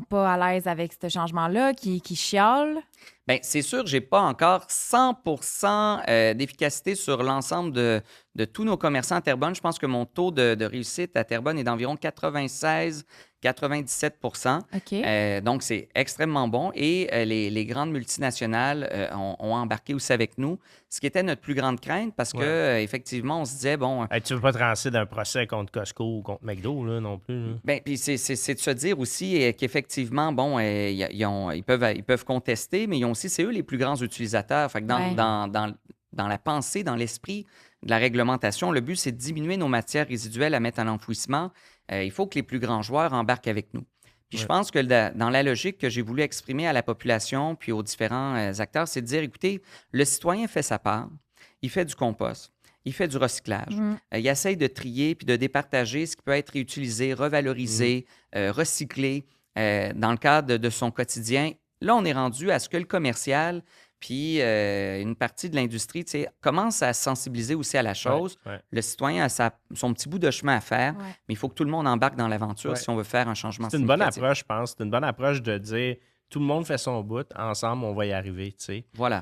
pas à l'aise avec ce changement-là, qui chialent? Bien, c'est sûr, je n'ai pas encore 100% d'efficacité sur l'ensemble de tous nos commerçants à Terrebonne. Je pense que mon taux de réussite à Terrebonne est d'environ 96-97%. Donc, c'est extrêmement bon. Et les grandes multinationales ont embarqué aussi avec nous, ce qui était notre plus grande crainte parce qu'effectivement, on se disait, bon... tu ne veux pas te lancer d'un procès contre Costco ou contre McDo, là, non plus. Bien, puis c'est de se dire aussi qu'effectivement, bon, ils peuvent contester, mais ils ont aussi, c'est eux les plus grands utilisateurs. Fait que dans la pensée, dans l'esprit de la réglementation, le but, c'est de diminuer nos matières résiduelles à mettre en enfouissement. Il faut que les plus grands joueurs embarquent avec nous. Puis je pense que dans la logique que j'ai voulu exprimer à la population puis aux différents acteurs, c'est de dire, écoutez, le citoyen fait sa part, il fait du compost, il fait du recyclage, il essaye de trier puis de départager ce qui peut être réutilisé, revalorisé, recyclé dans le cadre de son quotidien. Là, on est rendu à ce que le commercial puis une partie de l'industrie commence à se sensibiliser aussi à la chose. Le citoyen a son petit bout de chemin à faire, mais il faut que tout le monde embarque dans l'aventure si on veut faire un changement significatif. C'est une bonne approche, je pense. C'est une bonne approche de dire tout le monde fait son bout, ensemble, on va y arriver. Voilà.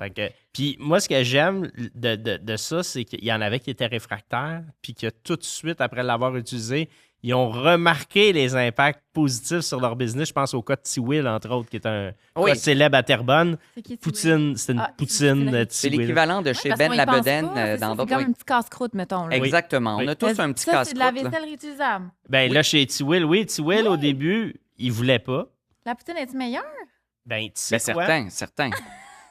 Puis moi, ce que j'aime de ça, c'est qu'il y en avait qui étaient réfractaires, puis que tout de suite, après l'avoir utilisé, ils ont remarqué les impacts positifs sur leur business. Je pense au cas de T-Will, entre autres, qui est un cas célèbre à Terrebonne. C'est qui, Poutine, c'est une poutine de T-Will. C'est l'équivalent de chez Ben Labeden dans d'autres... C'est comme un petit casse-croûte, mettons. Là. Exactement. On a tous un petit casse-croûte. C'est de la vaisselle réutilisable. Ben là, chez T-Will, T-Will, au début, il voulait pas. La poutine est meilleure? Ben, tu sais quoi? Certain.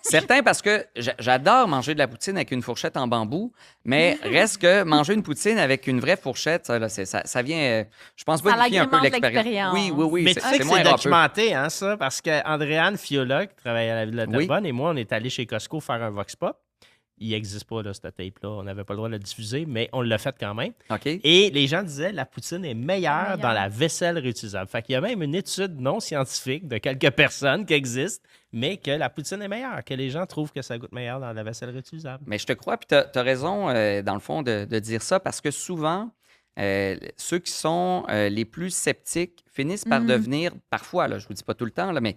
Certain parce que j'adore manger de la poutine avec une fourchette en bambou, mais reste que manger une poutine avec une vraie fourchette, ça vient, je pense, modifier un peu l'expérience. Oui. Mais tu sais que c'est documenté, hein, ça, parce qu'Andréane Fiola, qui travaille à la Ville de Terrebonne, et moi, on est allé chez Costco faire un Vox Pop. Il n'existe pas, là, cette tape-là. On n'avait pas le droit de la diffuser, mais on l'a fait quand même. Et les gens disaient la poutine est meilleure dans la vaisselle réutilisable. Fait qu'il y a même une étude non scientifique de quelques personnes qui existent, mais que la poutine est meilleure, que les gens trouvent que ça goûte meilleur dans la vaisselle réutilisable. Mais je te crois, puis tu as raison, dans le fond, de dire ça, parce que souvent, ceux qui sont les plus sceptiques, finissent par devenir, parfois, là, je ne vous dis pas tout le temps, là, mais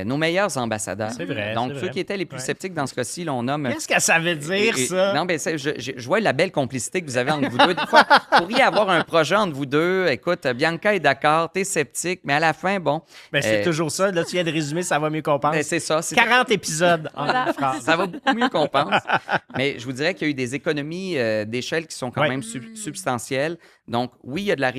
nos meilleurs ambassadeurs. C'est vrai. Donc, ceux qui étaient les plus sceptiques dans ce cas-ci, là, on nomme... Qu'est-ce que ça veut dire, ça? Non, mais je vois la belle complicité que vous avez entre vous deux. Des fois, vous pourriez avoir un projet entre vous deux. Écoute, Bianca est d'accord, t'es sceptique, mais à la fin, bon... Ben, c'est toujours ça. Là, tu viens de résumer, ça va mieux qu'on pense. Ben, c'est ça. 40 épisodes. Ça va beaucoup mieux qu'on pense. Mais je vous dirais qu'il y a eu des économies d'échelle qui sont quand même substantielles. Donc, oui, il y a de la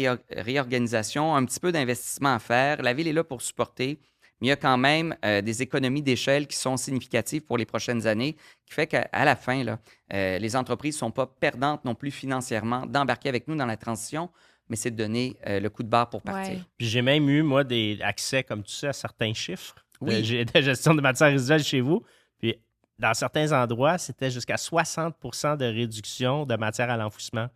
réorganisation, un petit peu d'investissement à faire. La Ville est là pour supporter. Mais il y a quand même des économies d'échelle qui sont significatives pour les prochaines années, qui fait qu'à la fin, là, les entreprises ne sont pas perdantes non plus financièrement d'embarquer avec nous dans la transition, mais c'est de donner le coup de barre pour partir. Ouais. Puis j'ai même eu, moi, des accès, comme tu sais, à certains chiffres Oui. de gestion de matières résiduelles chez vous. Puis dans certains endroits, c'était jusqu'à 60 de réduction de matière à l'enfouissement.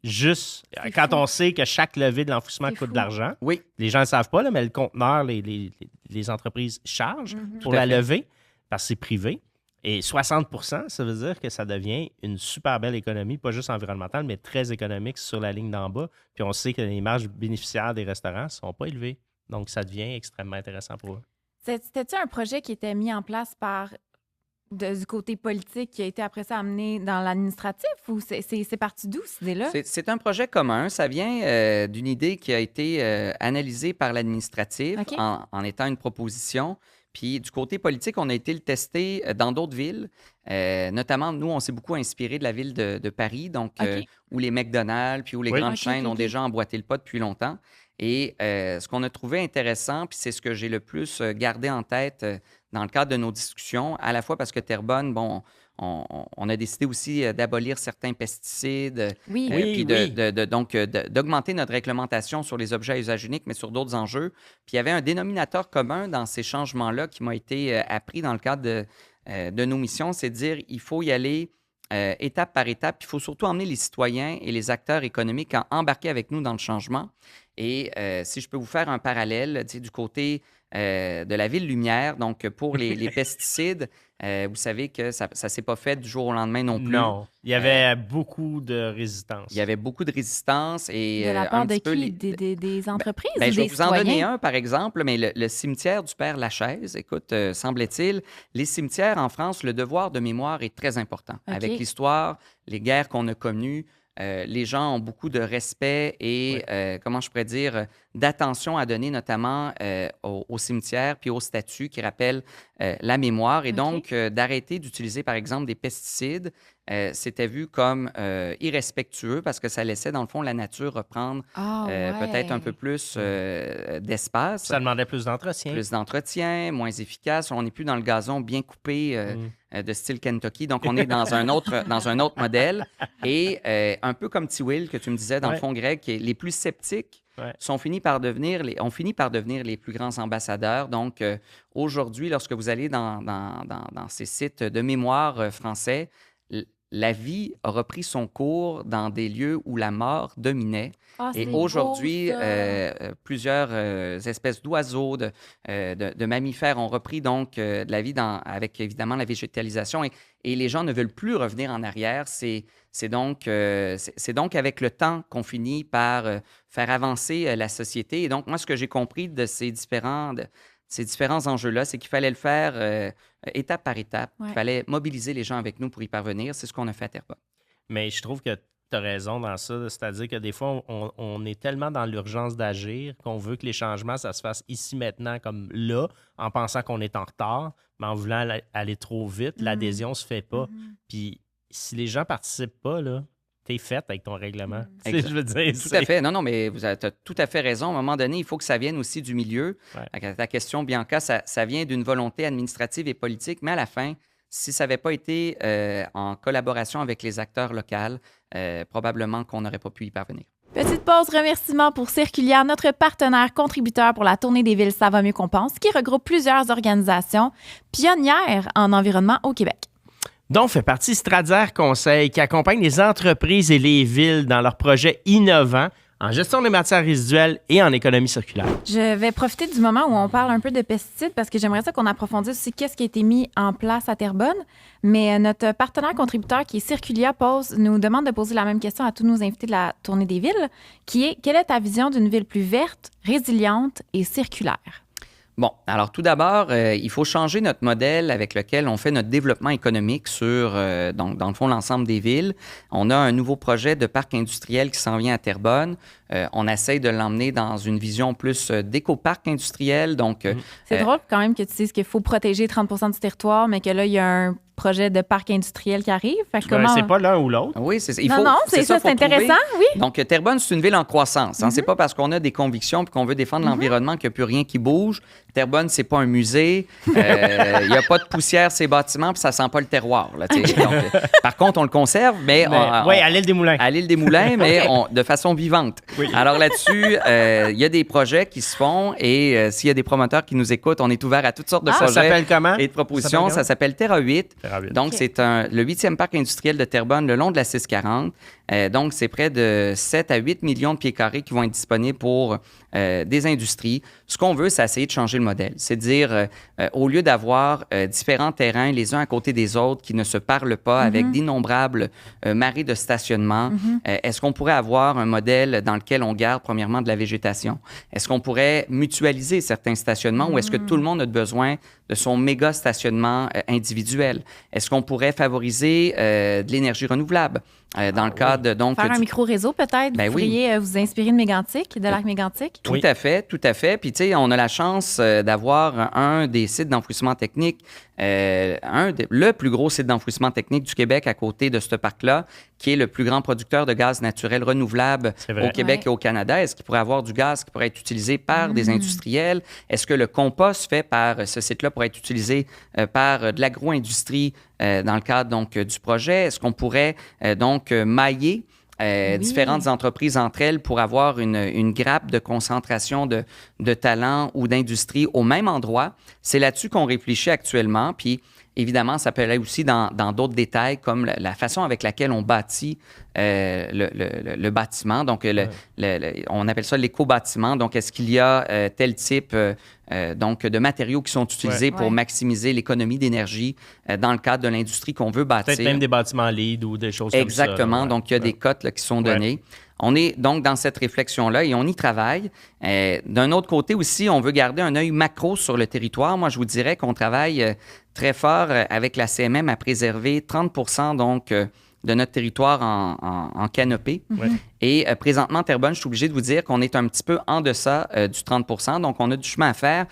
Juste quand on sait que chaque levée de l'enfouissement coûte de l'argent. Oui. Les gens ne le savent pas, là, mais le conteneur, les entreprises chargent pour la lever parce que c'est privé. Et 60 ça veut dire que ça devient une super belle économie, pas juste environnementale, mais très économique sur la ligne d'en bas. Puis on sait que les marges bénéficiaires des restaurants ne sont pas élevées. Donc, ça devient extrêmement intéressant pour eux. C'était-tu un projet qui était mis en place du côté politique qui a été après ça amené dans l'administratif ou c'est parti d'où, cette idée-là? C'est un projet commun. Ça vient d'une idée qui a été analysée par l'administratif en étant une proposition. Puis du côté politique, on a été le tester dans d'autres villes. Notamment, nous, on s'est beaucoup inspiré de la ville de Paris, donc où les McDonald's puis où les grandes chaînes ont déjà emboîté le pas depuis longtemps. Et ce qu'on a trouvé intéressant, puis c'est ce que j'ai le plus gardé en tête dans le cadre de nos discussions, à la fois parce que Terrebonne, bon, on a décidé aussi d'abolir certains pesticides, puis d'augmenter notre réglementation sur les objets à usage unique, mais sur d'autres enjeux. Puis il y avait un dénominateur commun dans ces changements-là qui m'a été appris dans le cadre de nos missions, c'est de dire il faut y aller étape par étape. Il faut surtout emmener les citoyens et les acteurs économiques à embarquer avec nous dans le changement. Et si je peux vous faire un parallèle, du côté de la ville Lumière, donc pour les pesticides, vous savez que ça ne s'est pas fait du jour au lendemain non plus. Non, il y avait beaucoup de résistance. Il y avait beaucoup de résistance. Et, de la part de qui? Des entreprises ou des citoyens? Je vais vous en donner un, par exemple, mais le cimetière du Père Lachaise, écoute, semble-t-il, les cimetières en France, le devoir de mémoire est très important. Avec l'histoire, les guerres qu'on a connues, les gens ont beaucoup de respect et, comment je pourrais dire, d'attention à donner notamment au cimetière puis aux statues qui rappellent la mémoire. Et donc, d'arrêter d'utiliser, par exemple, des pesticides, c'était vu comme irrespectueux parce que ça laissait, dans le fond, la nature reprendre peut-être un peu plus d'espace. Ça demandait plus d'entretien. Plus d'entretien, moins efficace. On n'est plus dans le gazon bien coupé de style Kentucky. Donc, on est dans un autre modèle. Et un peu comme T-Will, que tu me disais, dans le fond, Greg, les plus sceptiques ont fini par devenir les plus grands ambassadeurs. Donc, aujourd'hui, lorsque vous allez dans ces sites de mémoire français, la vie a repris son cours dans des lieux où la mort dominait. Et aujourd'hui, plusieurs espèces d'oiseaux, de mammifères ont repris donc de la vie avec évidemment la végétalisation. Et les gens ne veulent plus revenir en arrière. C'est donc avec le temps qu'on finit par faire avancer la société. Et donc, moi, ce que j'ai compris de ces différents enjeux-là, c'est qu'il fallait le faire étape par étape. Il fallait mobiliser les gens avec nous pour y parvenir. C'est ce qu'on a fait à Terrebonne. Mais je trouve que tu as raison dans ça. C'est-à-dire que des fois, on est tellement dans l'urgence d'agir qu'on veut que les changements, ça se fasse ici, maintenant, comme là, en pensant qu'on est en retard, mais en voulant aller trop vite, l'adhésion ne se fait pas. Puis si les gens ne participent pas, là, t'es faite avec ton règlement. Je veux dire, tout à fait. Non, mais tu as tout à fait raison. À un moment donné, il faut que ça vienne aussi du milieu. Ta question, Bianca, ça vient d'une volonté administrative et politique, mais à la fin, si ça n'avait pas été en collaboration avec les acteurs locaux, probablement qu'on n'aurait pas pu y parvenir. Petite pause remerciement pour Circulière, notre partenaire contributeur pour la Tournée des villes Ça va mieux qu'on pense, qui regroupe plusieurs organisations pionnières en environnement au Québec. dont fait partie Stradière Conseil, qui accompagne les entreprises et les villes dans leurs projets innovants en gestion des matières résiduelles et en économie circulaire. Je vais profiter du moment où on parle un peu de pesticides parce que j'aimerais ça qu'on approfondisse aussi qu'est-ce qui a été mis en place à Terrebonne. Mais notre partenaire contributeur qui est Circulia nous demande de poser la même question à tous nos invités de la Tournée des villes, qui est: quelle est ta vision d'une ville plus verte, résiliente et circulaire? Bon, alors tout d'abord, il faut changer notre modèle avec lequel on fait notre développement économique sur, donc, dans le fond, l'ensemble des villes. On a un nouveau projet de parc industriel qui s'en vient à Terrebonne. On essaye de l'emmener dans une vision plus d'éco-parc industriel. Donc, c'est drôle quand même que tu dises qu'il faut protéger 30 du territoire, mais que là, il y a un projet de parc industriel qui arrive. Fait que comment... C'est pas l'un ou l'autre. Oui, c'est non, c'est ça, c'est intéressant, oui. Donc, Terrebonne, c'est une ville en croissance. Hein? C'est pas parce qu'on a des convictions et qu'on veut défendre l'environnement qu'il n'y a plus rien qui bouge. Terrebonne, c'est pas un musée. Il n'y a pas de poussière ces bâtiments puis ça sent pas le terroir. Là, donc, par contre, on le conserve, mais... Oui, à l'île des Moulins. À l'île des Moulins, mais de façon vivante. Oui. Alors là-dessus, il y a des projets qui se font et s'il y a des promoteurs qui nous écoutent, on est ouvert à toutes sortes de projets. Ça s'appelle comment? Et de propositions. Ça s'appelle Terra 8. Donc, c'est le 8e parc industriel de Terrebonne le long de la 640. Donc, c'est près de 7 à 8 millions de pieds carrés qui vont être disponibles pour des industries. Ce qu'on veut, c'est essayer de changer le modèle. C'est de dire, au lieu d'avoir différents terrains les uns à côté des autres qui ne se parlent pas avec d'innombrables marées de stationnement, est-ce qu'on pourrait avoir un modèle dans lequel on garde premièrement de la végétation? Est-ce qu'on pourrait mutualiser certains stationnements ou est-ce que tout le monde a besoin de son méga stationnement individuel? Est-ce qu'on pourrait favoriser de l'énergie renouvelable? Dans le cadre, donc... Faire un micro-réseau, peut-être? Ben vous pourriez vous inspirer de Mégantic, de lac Mégantic? Tout à fait, tout à fait. Puis, tu sais, on a la chance d'avoir un des sites d'enfouissement technique, le plus gros site d'enfouissement technique du Québec à côté de ce parc-là, qui est le plus grand producteur de gaz naturel renouvelable au Québec et au Canada. Est-ce qu'il pourrait avoir du gaz qui pourrait être utilisé par des industriels? Est-ce que le compost fait par ce site-là pourrait être utilisé par de l'agro-industrie dans le cadre donc du projet? Est-ce qu'on pourrait donc mailler différentes entreprises entre elles pour avoir une grappe de concentration de talents ou d'industrie au même endroit? C'est là-dessus qu'on réfléchit actuellement. Puis, évidemment, ça peut aller aussi dans d'autres détails comme la façon avec laquelle on bâtit le bâtiment. Donc, on appelle ça l'éco-bâtiment. Donc, est-ce qu'il y a tel type donc de matériaux qui sont utilisés pour maximiser l'économie d'énergie dans le cadre de l'industrie qu'on veut bâtir? Peut-être même des bâtiments LEED ou des choses comme ça. Exactement. Donc, il y a des cotes là, qui sont données. On est donc dans cette réflexion-là et on y travaille. D'un autre côté aussi, on veut garder un œil macro sur le territoire. Moi, je vous dirais qu'on travaille très fort avec la CMM à préserver 30 donc, de notre territoire en canopée. Et présentement, Terrebonne, je suis obligé de vous dire qu'on est un petit peu en deçà du 30 donc on a du chemin à faire.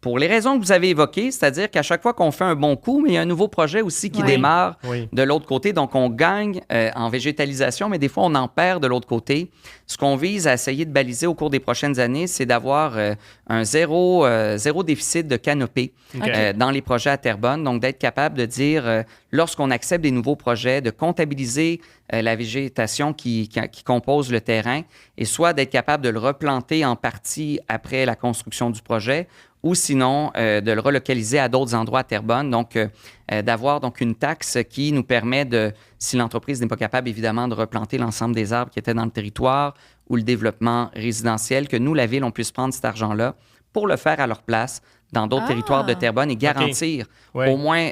Pour les raisons que vous avez évoquées, c'est-à-dire qu'à chaque fois qu'on fait un bon coup, mais il y a un nouveau projet aussi qui démarre de l'autre côté. Donc, on gagne en végétalisation, mais des fois, on en perd de l'autre côté. Ce qu'on vise à essayer de baliser au cours des prochaines années, c'est d'avoir un zéro déficit de canopée dans les projets à Terrebonne. Donc, d'être capable de dire, lorsqu'on accepte des nouveaux projets, de comptabiliser la végétation qui compose le terrain et soit d'être capable de le replanter en partie après la construction du projet ou sinon de le relocaliser à d'autres endroits à Terrebonne. Donc, d'avoir donc une taxe qui nous permet de, si l'entreprise n'est pas capable évidemment de replanter l'ensemble des arbres qui étaient dans le territoire ou le développement résidentiel, que nous, la Ville, on puisse prendre cet argent-là pour le faire à leur place dans d'autres territoires de Terrebonne et garantir au moins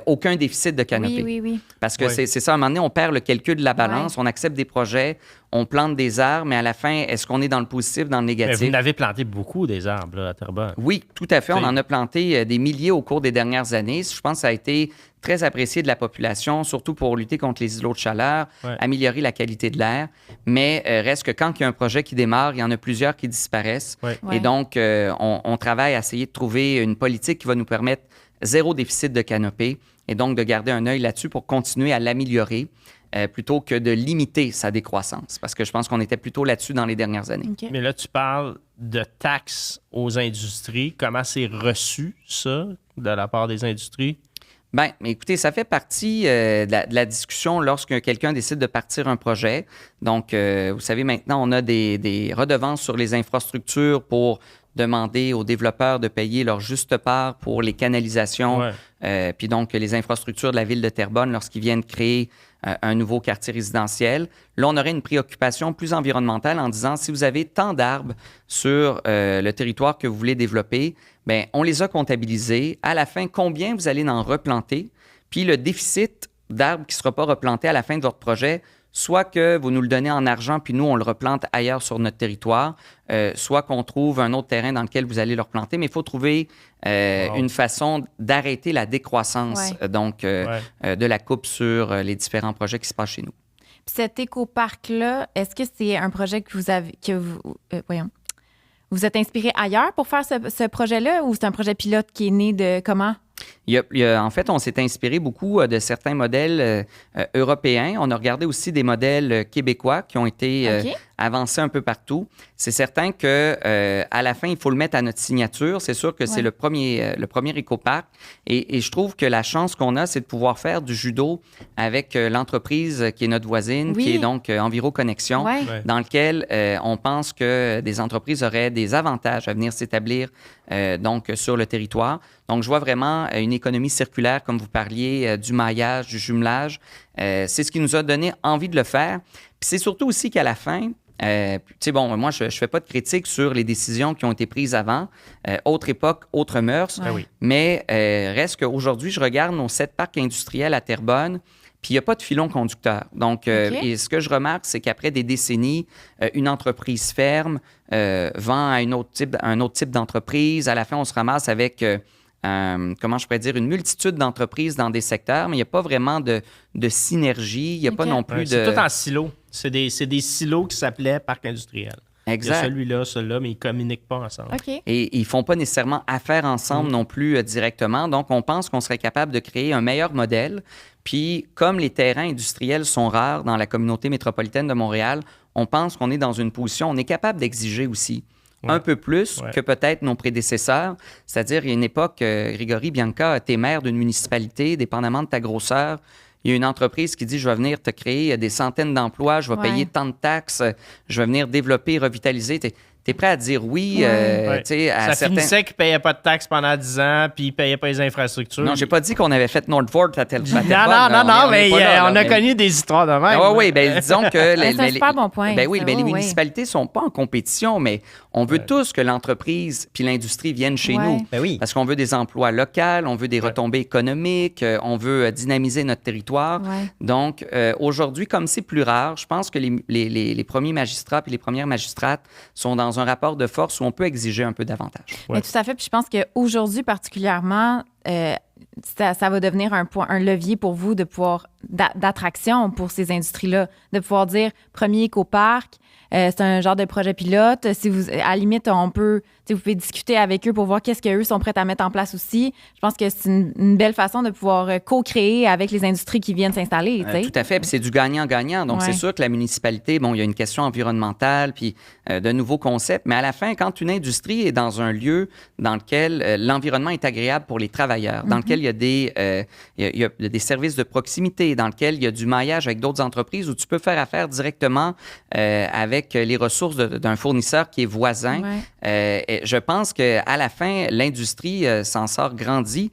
aucun déficit de canopée. Oui. Parce que c'est ça, à un moment donné, on perd le calcul de la balance, on accepte des projets, on plante des arbres, mais à la fin, est-ce qu'on est dans le positif, dans le négatif? Mais vous en avez planté beaucoup des arbres là, à Terrebonne. Oui, tout à fait. On en a planté des milliers au cours des dernières années. Je pense que ça a été très apprécié de la population, surtout pour lutter contre les îlots de chaleur, améliorer la qualité de l'air. Mais reste que quand il y a un projet qui démarre, il y en a plusieurs qui disparaissent. Et donc, on travaille à essayer de trouver une politique qui va nous permettre zéro déficit de canopée et donc de garder un œil là-dessus pour continuer à l'améliorer plutôt que de limiter sa décroissance. Parce que je pense qu'on était plutôt là-dessus dans les dernières années. Mais là, tu parles de taxes aux industries. Comment c'est reçu, ça, de la part des industries? Bien, écoutez, ça fait partie de la discussion lorsque quelqu'un décide de partir un projet. Donc, vous savez, maintenant, on a des redevances sur les infrastructures pour demander aux développeurs de payer leur juste part pour les canalisations puis donc les infrastructures de la ville de Terrebonne lorsqu'ils viennent créer un nouveau quartier résidentiel. Là, on aurait une préoccupation plus environnementale en disant, si vous avez tant d'arbres sur le territoire que vous voulez développer, bien, on les a comptabilisés. À la fin, combien vous allez en replanter? Puis le déficit d'arbres qui ne sera pas replanté à la fin de votre projet, soit que vous nous le donnez en argent, puis nous, on le replante ailleurs sur notre territoire, soit qu'on trouve un autre terrain dans lequel vous allez le replanter. Mais il faut trouver une façon d'arrêter la décroissance de la coupe sur les différents projets qui se passent chez nous. Puis cet éco-parc-là, est-ce que c'est un projet que vous êtes inspiré ailleurs pour faire ce projet-là, ou c'est un projet pilote qui est né de comment? En fait, on s'est inspiré beaucoup de certains modèles européens. On a regardé aussi des modèles québécois qui ont été avancés un peu partout. C'est certain que à la fin, il faut le mettre à notre signature. C'est sûr que c'est le premier éco-parc. Et je trouve que la chance qu'on a, c'est de pouvoir faire du judo avec l'entreprise qui est notre voisine, qui est donc Enviro Connexion, dans lequel on pense que des entreprises auraient des avantages à venir s'établir donc sur le territoire. Donc, je vois vraiment une économie circulaire, comme vous parliez, du maillage, du jumelage. C'est ce qui nous a donné envie de le faire. Puis c'est surtout aussi qu'à la fin, moi, je ne fais pas de critique sur les décisions qui ont été prises avant. Autre époque, autre mœurs. Mais reste qu'aujourd'hui, je regarde nos 7 parcs industriels à Terrebonne, puis il n'y a pas de filon conducteur. Donc, et ce que je remarque, c'est qu'après des décennies, une entreprise ferme, vend à un autre type d'entreprise. À la fin, on se ramasse avec... une multitude d'entreprises dans des secteurs, mais il n'y a pas vraiment de synergie. Il n'y a pas non plus de... C'est tout en silos. C'est des silos qui s'appelaient parcs industriels. Exact. Il y a celui-là, mais ils ne communiquent pas ensemble. Et ils ne font pas nécessairement affaire ensemble non plus directement. Donc, on pense qu'on serait capable de créer un meilleur modèle. Puis, comme les terrains industriels sont rares dans la communauté métropolitaine de Montréal, on pense qu'on est dans une position, on est capable d'exiger aussi un peu plus que peut-être nos prédécesseurs. C'est-à-dire, il y a une époque, Grégory Bianca, tu es maire d'une municipalité, dépendamment de ta grosseur, il y a une entreprise qui dit, je vais venir te créer des centaines d'emplois, je vais payer tant de taxes, je vais venir développer, revitaliser. Tu es prêt à dire oui à ça finissait qu'ils ne payaient pas de taxes pendant 10 ans, puis ils ne payaient pas les infrastructures. Non, je n'ai pas dit qu'on avait fait Northford à tel point. Non, mais on a connu des histoires de même. Oui, disons que... c'est un super bon point. Les municipalités ne sont pas en compétition, mais on veut tous que l'entreprise puis l'industrie viennent chez nous. Parce qu'on veut des emplois locaux, on veut des retombées économiques, on veut dynamiser notre territoire. Donc, aujourd'hui, comme c'est plus rare, je pense que les premiers magistrats puis les premières magistrates sont dans un rapport de force où on peut exiger un peu davantage. Tout à fait. Puis je pense qu'aujourd'hui, particulièrement, ça va devenir un levier pour vous d'attraction pour ces industries-là, de pouvoir dire premier éco-parc, c'est un genre de projet pilote. Si vous, à la limite, vous pouvez discuter avec eux pour voir qu'est-ce qu'eux sont prêts à mettre en place aussi. Je pense que c'est une belle façon de pouvoir co-créer avec les industries qui viennent s'installer. Tout à fait. Puis c'est du gagnant-gagnant. Donc, c'est sûr que la municipalité, il y a une question environnementale, puis de nouveaux concepts. Mais à la fin, quand une industrie est dans un lieu dans lequel l'environnement est agréable pour les travailleurs, dans lequel il y a des services de proximité, dans lequel il y a du maillage avec d'autres entreprises où tu peux faire affaire directement avec les ressources d'un fournisseur qui est voisin. Je pense qu'à la fin, l'industrie s'en sort grandie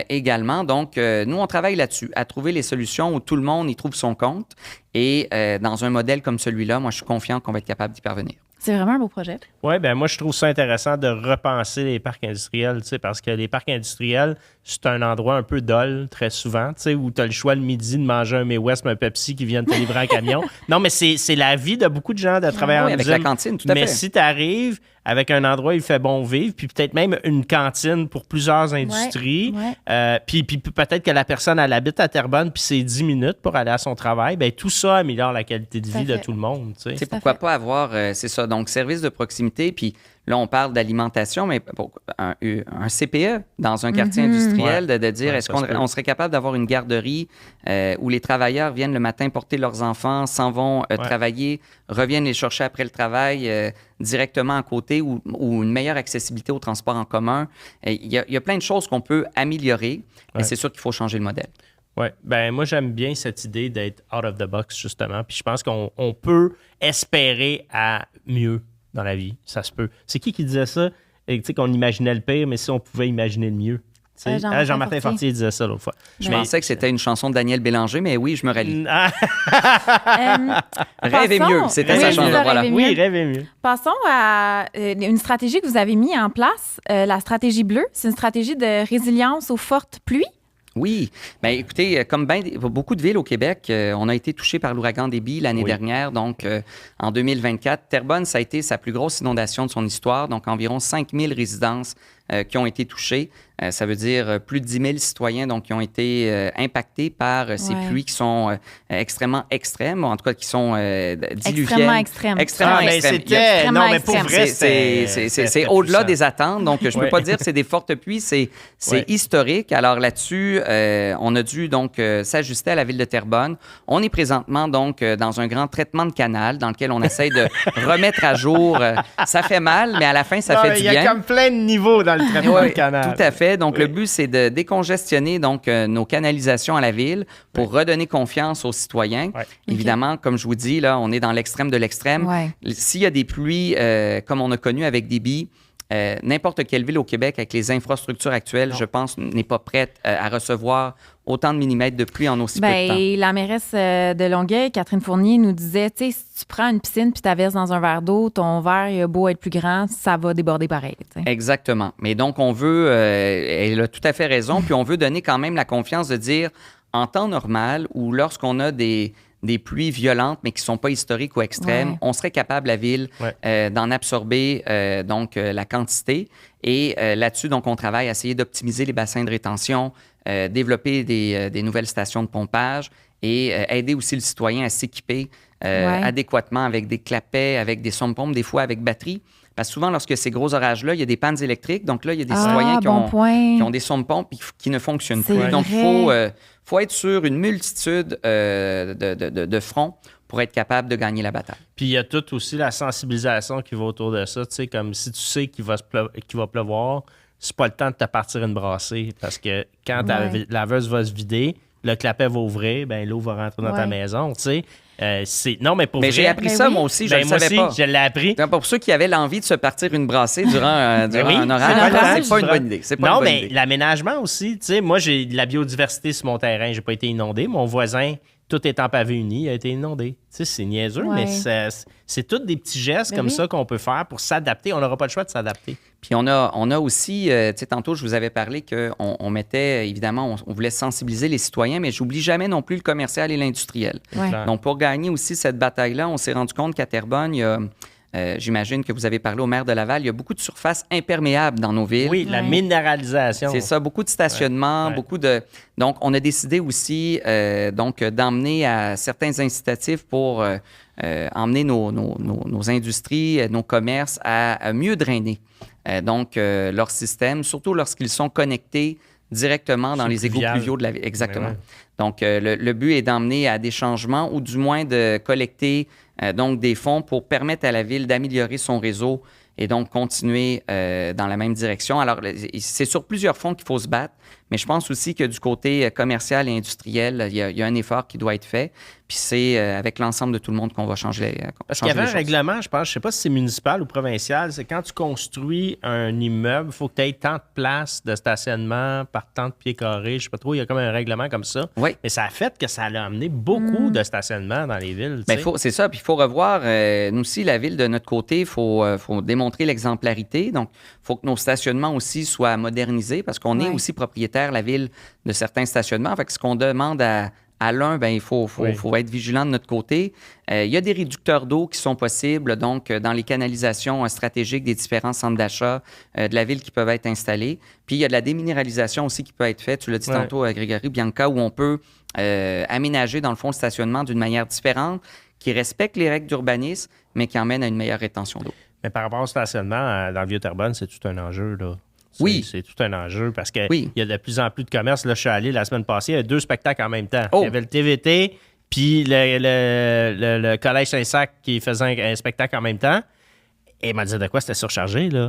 également. Donc, nous, on travaille là-dessus, à trouver les solutions où tout le monde y trouve son compte. Et dans un modèle comme celui-là, moi, je suis confiant qu'on va être capable d'y parvenir. C'est vraiment un beau projet. Oui, moi, je trouve ça intéressant de repenser les parcs industriels, parce que les parcs industriels, c'est un endroit un peu dol, très souvent, où tu as le choix le midi de manger un May West, un Pepsi qui viennent te livrer en camion. Non, mais c'est la vie de beaucoup de gens de travailler en avec usine. la cantine, tout à fait. Mais si tu arrives avec un endroit où il fait bon vivre, puis peut-être même une cantine pour plusieurs industries, puis peut-être que la personne, elle habite à Terrebonne, puis c'est 10 minutes pour aller à son travail, bien, tout ça améliore la qualité de vie de tout le monde. Pourquoi pas avoir, c'est ça, donc service de proximité, puis là, on parle d'alimentation, mais un CPE dans un quartier industriel, de dire, est-ce qu'on serait capable d'avoir une garderie où les travailleurs viennent le matin porter leurs enfants, s'en vont travailler, reviennent les chercher après le travail directement à côté ou une meilleure accessibilité au transport en commun. Il y a plein de choses qu'on peut améliorer, mais c'est sûr qu'il faut changer le modèle. Oui, moi, j'aime bien cette idée d'être out of the box, justement. Puis je pense qu'on peut espérer à mieux dans la vie. Ça se peut. C'est qui disait ça? Tu sais, qu'on imaginait le pire, mais si on pouvait imaginer le mieux. Jean-Martin Fortier disait ça l'autre fois. Je pensais que c'était une chanson de Daniel Bélanger, mais oui, je me rallie. Rêvez mieux, c'était sa chanson. Voilà. Oui, rêvez mieux. Passons à une stratégie que vous avez mise en place, la stratégie bleue. C'est une stratégie de résilience aux fortes pluies. Oui. Bien, écoutez, comme beaucoup de villes au Québec, on a été touché par l'ouragan Déby l'année dernière. Donc, en 2024, Terrebonne, ça a été sa plus grosse inondation de son histoire. Donc, environ 5000 résidences qui ont été touchées. Ça veut dire plus de 10 000 citoyens donc, qui ont été impactés par ces pluies qui sont extrêmement extrêmes, ou en tout cas qui sont diluviennes. Extrêmement extrêmes. Non, mais pour vrai, c'est au-delà des attentes. Donc, je ne peux pas dire que c'est des fortes pluies, c'est historique. Alors là-dessus, on a dû donc s'ajuster à la ville de Terrebonne. On est présentement donc dans un grand traitement de canal dans lequel on essaye de remettre à jour. Ça fait mal, mais à la fin, ça fait du bien. Il y a comme plein de niveaux dans le traitement de canal. Tout à fait. Donc, le but, c'est de décongestionner donc, nos canalisations à la ville pour redonner confiance aux citoyens. Évidemment, comme je vous dis, là, on est dans l'extrême de l'extrême. S'il y a des pluies comme on a connu avec Déby, n'importe quelle ville au Québec avec les infrastructures actuelles, je pense, n'est pas prête à recevoir autant de millimètres de pluie en aussi peu de temps. La mairesse de Longueuil, Catherine Fournier, nous disait, tu sais, si tu prends une piscine puis tu la verses dans un verre d'eau, ton verre, il a beau être plus grand, ça va déborder pareil. T'sais. Exactement. Mais donc, on veut, elle a tout à fait raison, puis on veut donner quand même la confiance de dire, en temps normal ou lorsqu'on a des pluies violentes, mais qui ne sont pas historiques ou extrêmes, on serait capable, la ville, d'en absorber donc la quantité. Et là-dessus, donc, on travaille à essayer d'optimiser les bassins de rétention, développer des nouvelles stations de pompage et aider aussi le citoyen à s'équiper adéquatement avec des clapets, avec des sondes-pompes, des fois avec batterie. Parce que souvent, lorsque ces gros orages-là, il y a des pannes électriques. Donc là, il y a des citoyens qui ont des sondes-pompes qui ne fonctionnent plus. Donc, il faut être sur une multitude de fronts pour être capable de gagner la bataille. Puis il y a tout aussi la sensibilisation qui va autour de ça. Tu sais, comme si tu sais qu'il va pleuvoir, c'est pas le temps de te partir une brassée. Parce que quand ta laveuse va se vider, le clapet va ouvrir, ben l'eau va rentrer dans ta maison, tu sais. Non, mais pour vrai... j'ai appris ça, moi aussi, je ne le savais pas. Je l'ai appris. Pour ceux qui avaient l'envie de se partir une brassée durant un orage, c'est pas une bonne idée. Non, mais l'aménagement aussi, tu sais, moi, j'ai de la biodiversité sur mon terrain, j'ai pas été inondé. Mon voisin, tout est en pavé uni, a été inondé. Tu sais, c'est niaiseux, mais c'est tous des petits gestes comme ça qu'on peut faire pour s'adapter. On n'aura pas le choix de s'adapter. Puis on a aussi, tu sais, tantôt, je vous avais parlé qu'on mettait, évidemment, on voulait sensibiliser les citoyens, mais j'oublie jamais non plus le commercial et l'industriel. Donc, pour gagner aussi cette bataille-là, on s'est rendu compte qu'à Terrebonne, il y a... j'imagine que vous avez parlé au maire de Laval, il y a beaucoup de surfaces imperméables dans nos villes. Oui, la minéralisation. C'est ça, beaucoup de stationnement, beaucoup de... Donc, on a décidé aussi d'emmener à certains incitatifs pour emmener nos industries, nos commerces à mieux drainer leur système, surtout lorsqu'ils sont connectés directement dans les égouts pluviaux de la ville. Exactement. Donc, le but est d'emmener à des changements ou du moins de collecter donc des fonds pour permettre à la ville d'améliorer son réseau et donc continuer dans la même direction. Alors, c'est sur plusieurs fronts qu'il faut se battre, mais je pense aussi que du côté commercial et industriel, il y a un effort qui doit être fait. Puis c'est avec l'ensemble de tout le monde qu'on va changer les choses. Parce qu'il y avait un règlement, je pense, je ne sais pas si c'est municipal ou provincial, c'est quand tu construis un immeuble, il faut que tu aies tant de places de stationnement par tant de pieds carrés. Je ne sais pas trop, il y a comme un règlement comme ça. Oui. Mais ça a fait que ça a amené beaucoup de stationnement dans les villes. Bien, c'est ça, puis il faut revoir, nous aussi, la ville, de notre côté, il faut démontrer l'exemplarité. Donc, il faut que nos stationnements aussi soient modernisés parce qu'on est aussi propriétaire, la ville, de certains stationnements. Fait que ce qu'on demande à l'un, ben, il faut être vigilant de notre côté. Il y a des réducteurs d'eau qui sont possibles, donc dans les canalisations stratégiques des différents centres d'achat de la ville qui peuvent être installés. Puis il y a de la déminéralisation aussi qui peut être faite, tu l'as dit tantôt, Grégory Bianca, où on peut aménager, dans le fond, le stationnement d'une manière différente, qui respecte les règles d'urbanisme, mais qui emmène à une meilleure rétention d'eau. Mais par rapport au stationnement, dans le Vieux-Terrebonne, c'est tout un enjeu, là. C'est tout un enjeu parce qu'il y a de plus en plus de commerces. Là, je suis allé la semaine passée, il y avait 2 spectacles en même temps. Il y avait le TVT puis le Collège Saint-Sac qui faisait un spectacle en même temps. Et il m'a dit de quoi c'était surchargé, là.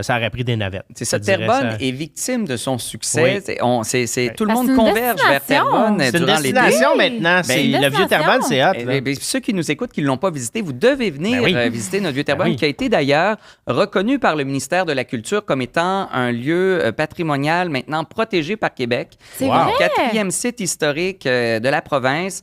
Ça aurait pris des navettes. C'est ça, Terrebonne est victime de son succès. Oui. Tout le monde converge vers Terrebonne durant l'été. C'est une destination maintenant. Le vieux Terrebonne, c'est hot. Ceux qui nous écoutent, qui ne l'ont pas visité, vous devez venir visiter notre vieux Terrebonne, qui a été d'ailleurs reconnu par le ministère de la Culture comme étant un lieu patrimonial maintenant protégé par Québec. C'est vrai? 4e site historique de la province.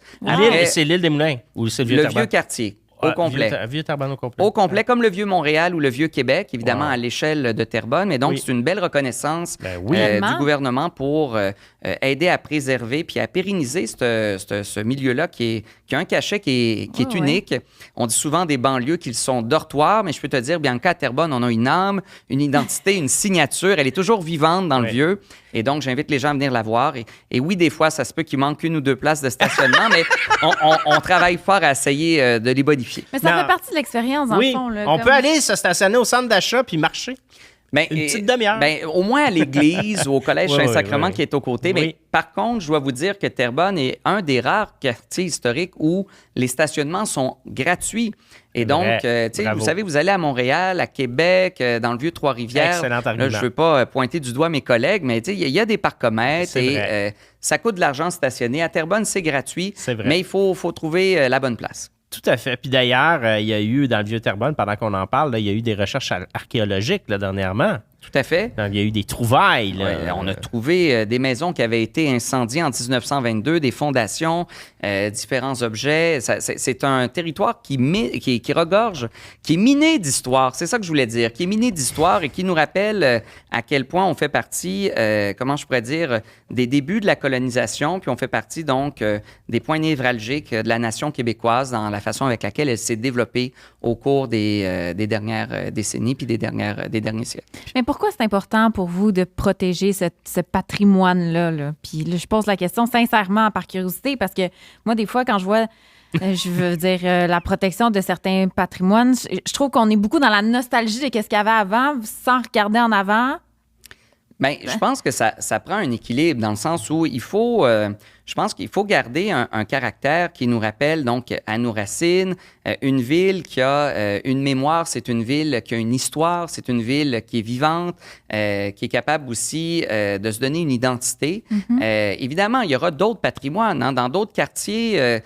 C'est l'île des Moulins ou c'est le vieux quartier. Au complet. Vieux Terrebonne au complet. Au complet, comme le Vieux Montréal ou le Vieux Québec, évidemment, à l'échelle de Terrebonne. Mais donc, c'est une belle reconnaissance du gouvernement pour aider à préserver puis à pérenniser ce milieu-là qui a un cachet qui est unique. On dit souvent des banlieues qu'ils sont dortoirs, mais je peux te dire, Bianca, à Terrebonne, on a une âme, une identité, une signature. Elle est toujours vivante dans le Vieux. Et donc, j'invite les gens à venir la voir. Et oui, des fois, ça se peut qu'il manque 1 ou 2 places de stationnement, mais on travaille fort à essayer de les bonifier. Mais ça fait partie de l'expérience, dans le fond. Là, on peut aller se stationner au centre d'achat puis marcher. Une petite demi-heure. Au moins à l'église ou au collège Saint-Sacrement qui est aux côtés. Mais par contre, je dois vous dire que Terrebonne est un des rares quartiers historiques où les stationnements sont gratuits. Et donc, vous savez, vous allez à Montréal, à Québec, dans le vieux Trois-Rivières. Excellent argument. Je ne veux pas pointer du doigt mes collègues, mais il y a des parcomètres et ça coûte de l'argent stationner. À Terrebonne, c'est gratuit, mais il faut trouver la bonne place. Tout à fait. Puis d'ailleurs, il y a eu, dans le Vieux-Terrebonne, pendant qu'on en parle, il y a eu des recherches archéologiques dernièrement. Tout à fait. Donc, il y a eu des trouvailles. On a trouvé des maisons qui avaient été incendiées en 1922, des fondations, différents objets. C'est un territoire qui regorge, qui est miné d'histoire. C'est ça que je voulais dire, qui est miné d'histoire et qui nous rappelle à quel point on fait partie, comment je pourrais dire, des débuts de la colonisation, puis on fait partie donc des points névralgiques de la nation québécoise dans la façon avec laquelle elle s'est développée au cours des dernières décennies puis des derniers siècles. Mais pourquoi c'est important pour vous de protéger ce patrimoine-là? Là? Puis là, je pose la question sincèrement par curiosité parce que moi, des fois, quand je vois, je veux dire, la protection de certains patrimoines, je trouve qu'on est beaucoup dans la nostalgie de ce qu'il y avait avant sans regarder en avant. Bien, je pense que ça prend un équilibre dans le sens où je pense qu'il faut garder un caractère qui nous rappelle donc à nos racines. Une ville qui a une mémoire, c'est une ville qui a une histoire, c'est une ville qui est vivante, qui est capable aussi de se donner une identité. Évidemment, il y aura d'autres patrimoines. Hein. Dans d'autres quartiers,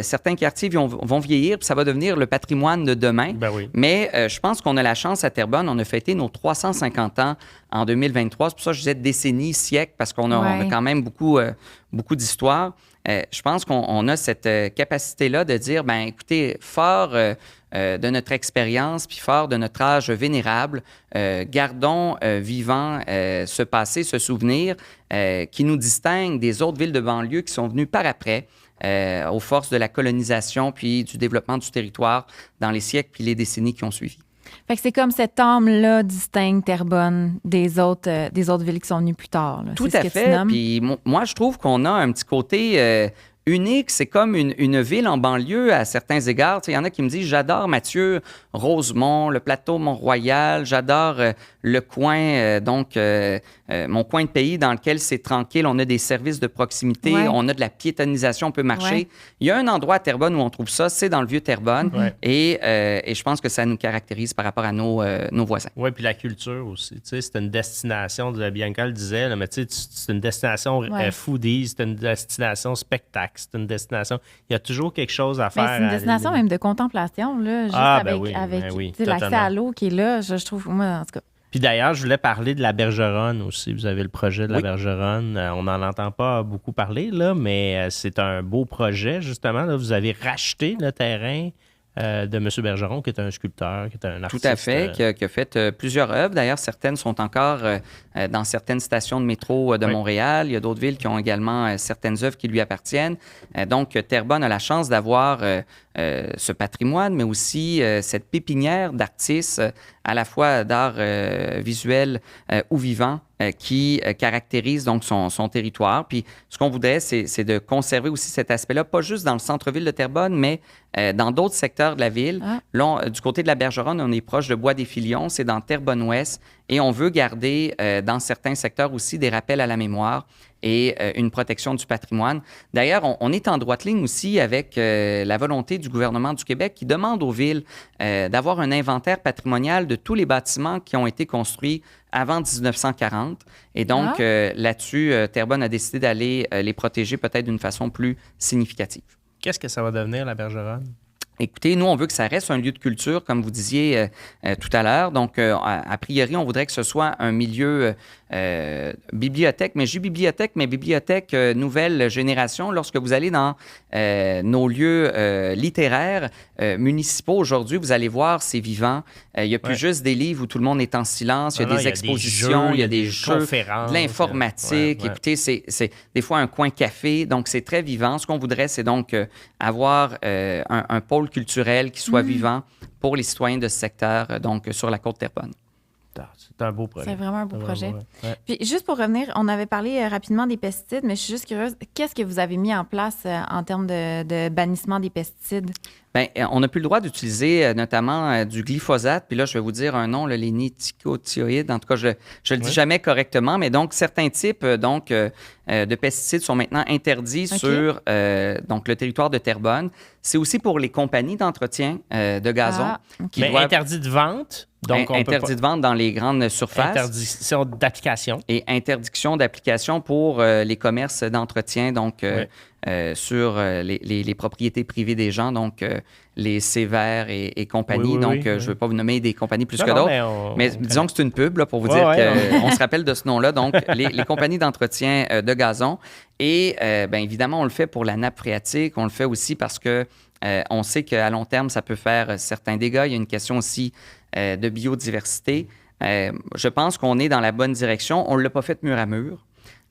certains quartiers vont vieillir, puis ça va devenir le patrimoine de demain. Ben oui. Mais je pense qu'on a la chance à Terrebonne, on a fêté nos 350 ans en 2023. C'est pour ça que je disais décennies, siècles, parce qu'on a quand même beaucoup d'histoire. Je pense qu'on a cette capacité-là de dire, ben écoutez, fort de notre expérience, puis fort de notre âge vénérable, gardons vivant ce passé, ce souvenir qui nous distingue des autres villes de banlieue qui sont venues par après, aux forces de la colonisation puis du développement du territoire dans les siècles puis les décennies qui ont suivi. Fait que c'est comme cette âme-là distingue Terrebonne des autres villes qui sont venues plus tard. Là. Tout à fait. Puis moi, je trouve qu'on a un petit côté unique. C'est comme une ville en banlieue à certains égards. Il y en a qui me disent, j'adore Mathieu, Rosemont, le plateau Mont-Royal, j'adore le coin, mon coin de pays dans lequel c'est tranquille. On a des services de proximité, on a de la piétonisation, on peut marcher. Ouais. Il y a un endroit à Terrebonne où on trouve ça, c'est dans le vieux Terrebonne. Ouais. Et je pense que ça nous caractérise par rapport à nos voisins. Oui, puis la culture aussi. C'est une destination, Bianca le disait, là, mais c'est une destination foodie, c'est une destination spectacle, c'est une destination... Il y a toujours quelque chose à faire. C'est une destination même de contemplation, là, juste avec l'accès à l'eau qui est là, je trouve, moi, en tout cas. Puis d'ailleurs, je voulais parler de la Bergeronne aussi. Vous avez le projet de la Bergeronne. On n'en entend pas beaucoup parler, là, mais c'est un beau projet, justement. Là. Vous avez racheté le terrain de M. Bergeron, qui est un sculpteur, qui est un artiste. Tout à fait, qui a fait plusieurs œuvres. D'ailleurs, certaines sont encore dans certaines stations de métro de Montréal. Il y a d'autres villes qui ont également certaines œuvres qui lui appartiennent. Donc, Terrebonne a la chance d'avoir ce patrimoine, mais aussi cette pépinière d'artistes, à la fois d'art visuel ou vivant, qui caractérise donc son territoire. Puis ce qu'on voudrait, c'est de conserver aussi cet aspect-là, pas juste dans le centre-ville de Terrebonne, mais dans d'autres secteurs de la ville. Là, du côté de la Bergeronne, on est proche de Bois-des-Filions, c'est dans Terrebonne-Ouest. et on veut garder dans certains secteurs aussi des rappels à la mémoire et une protection du patrimoine. D'ailleurs, on est en droite ligne aussi avec la volonté du gouvernement du Québec qui demande aux villes d'avoir un inventaire patrimonial de tous les bâtiments qui ont été construits avant 1940. Et donc, là-dessus, Terrebonne a décidé d'aller les protéger peut-être d'une façon plus significative. Qu'est-ce que ça va devenir, la Bergeronne? Écoutez, nous, on veut que ça reste un lieu de culture, comme vous disiez tout à l'heure. Donc, a priori, on voudrait que ce soit un milieu bibliothèque, mais bibliothèque nouvelle génération. Lorsque vous allez dans nos lieux littéraires municipaux aujourd'hui, vous allez voir, c'est vivant. Il n'y a plus juste des livres où tout le monde est en silence. Il y a des expositions, il y a des jeux, de l'informatique. Écoutez, c'est des fois un coin café. Donc, c'est très vivant. Ce qu'on voudrait, c'est donc avoir un pôle culturel qui soit vivant pour les citoyens de ce secteur, donc sur la côte Terrebonne. C'est un beau projet. C'est vraiment un beau projet. Puis juste pour revenir, on avait parlé rapidement des pesticides, mais je suis juste curieuse, qu'est-ce que vous avez mis en place en termes de bannissement des pesticides? Bien, on n'a plus le droit d'utiliser notamment du glyphosate. Puis là, je vais vous dire un nom, les néonicotinoïdes. En tout cas, je le dis jamais correctement, mais donc certains types de pesticides sont maintenant interdits sur donc le territoire de Terrebonne. C'est aussi pour les compagnies d'entretien de gazon. Mais interdit de vente? Donc, interdit de vente dans les grandes surfaces. Interdiction d'application. Et interdiction d'application pour les commerces d'entretien, donc sur les propriétés privées des gens, donc les Sévères et compagnie. Je ne veux pas vous nommer des compagnies plus que d'autres, mais disons que c'est une pub là, pour vous dire qu'on se rappelle de ce nom-là. Donc, les compagnies d'entretien de gazon. Et bien évidemment, on le fait pour la nappe phréatique. On le fait aussi parce que on sait qu'à long terme, ça peut faire certains dégâts. Il y a une question aussi de biodiversité. Je pense qu'on est dans la bonne direction. On ne l'a pas fait mur à mur.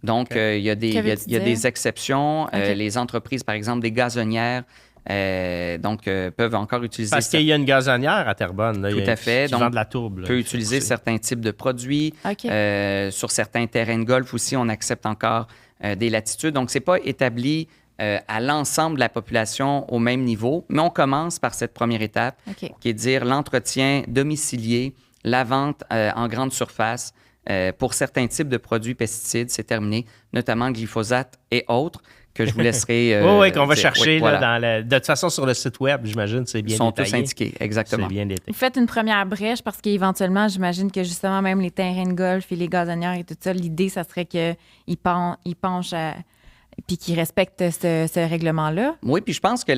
Donc, il y a des exceptions. Les entreprises, par exemple, des gazonnières, peuvent encore utiliser... Parce qu'il y a une gazonnière à Terrebonne. Là, tout à fait. Donc, vend de la tourbe. Peut utiliser certains types de produits. Sur certains terrains de golf aussi, on accepte encore des latitudes. Donc, ce n'est pas établi à l'ensemble de la population au même niveau, mais on commence par cette première étape, qui est de dire l'entretien domicilié, la vente en grande surface pour certains types de produits pesticides, c'est terminé, notamment le glyphosate et autres, que je vous laisserai... qu'on va chercher de toute façon sur le site web, j'imagine, c'est bien détaillé. Ils sont tous indiqués, exactement. C'est bien détaillé. Vous faites une première brèche parce qu'éventuellement, j'imagine que justement, même les terrains de golf et les gazonnières et tout ça, l'idée, ça serait qu'ils penchent puis qu'ils respectent ce règlement-là. Oui, puis je pense que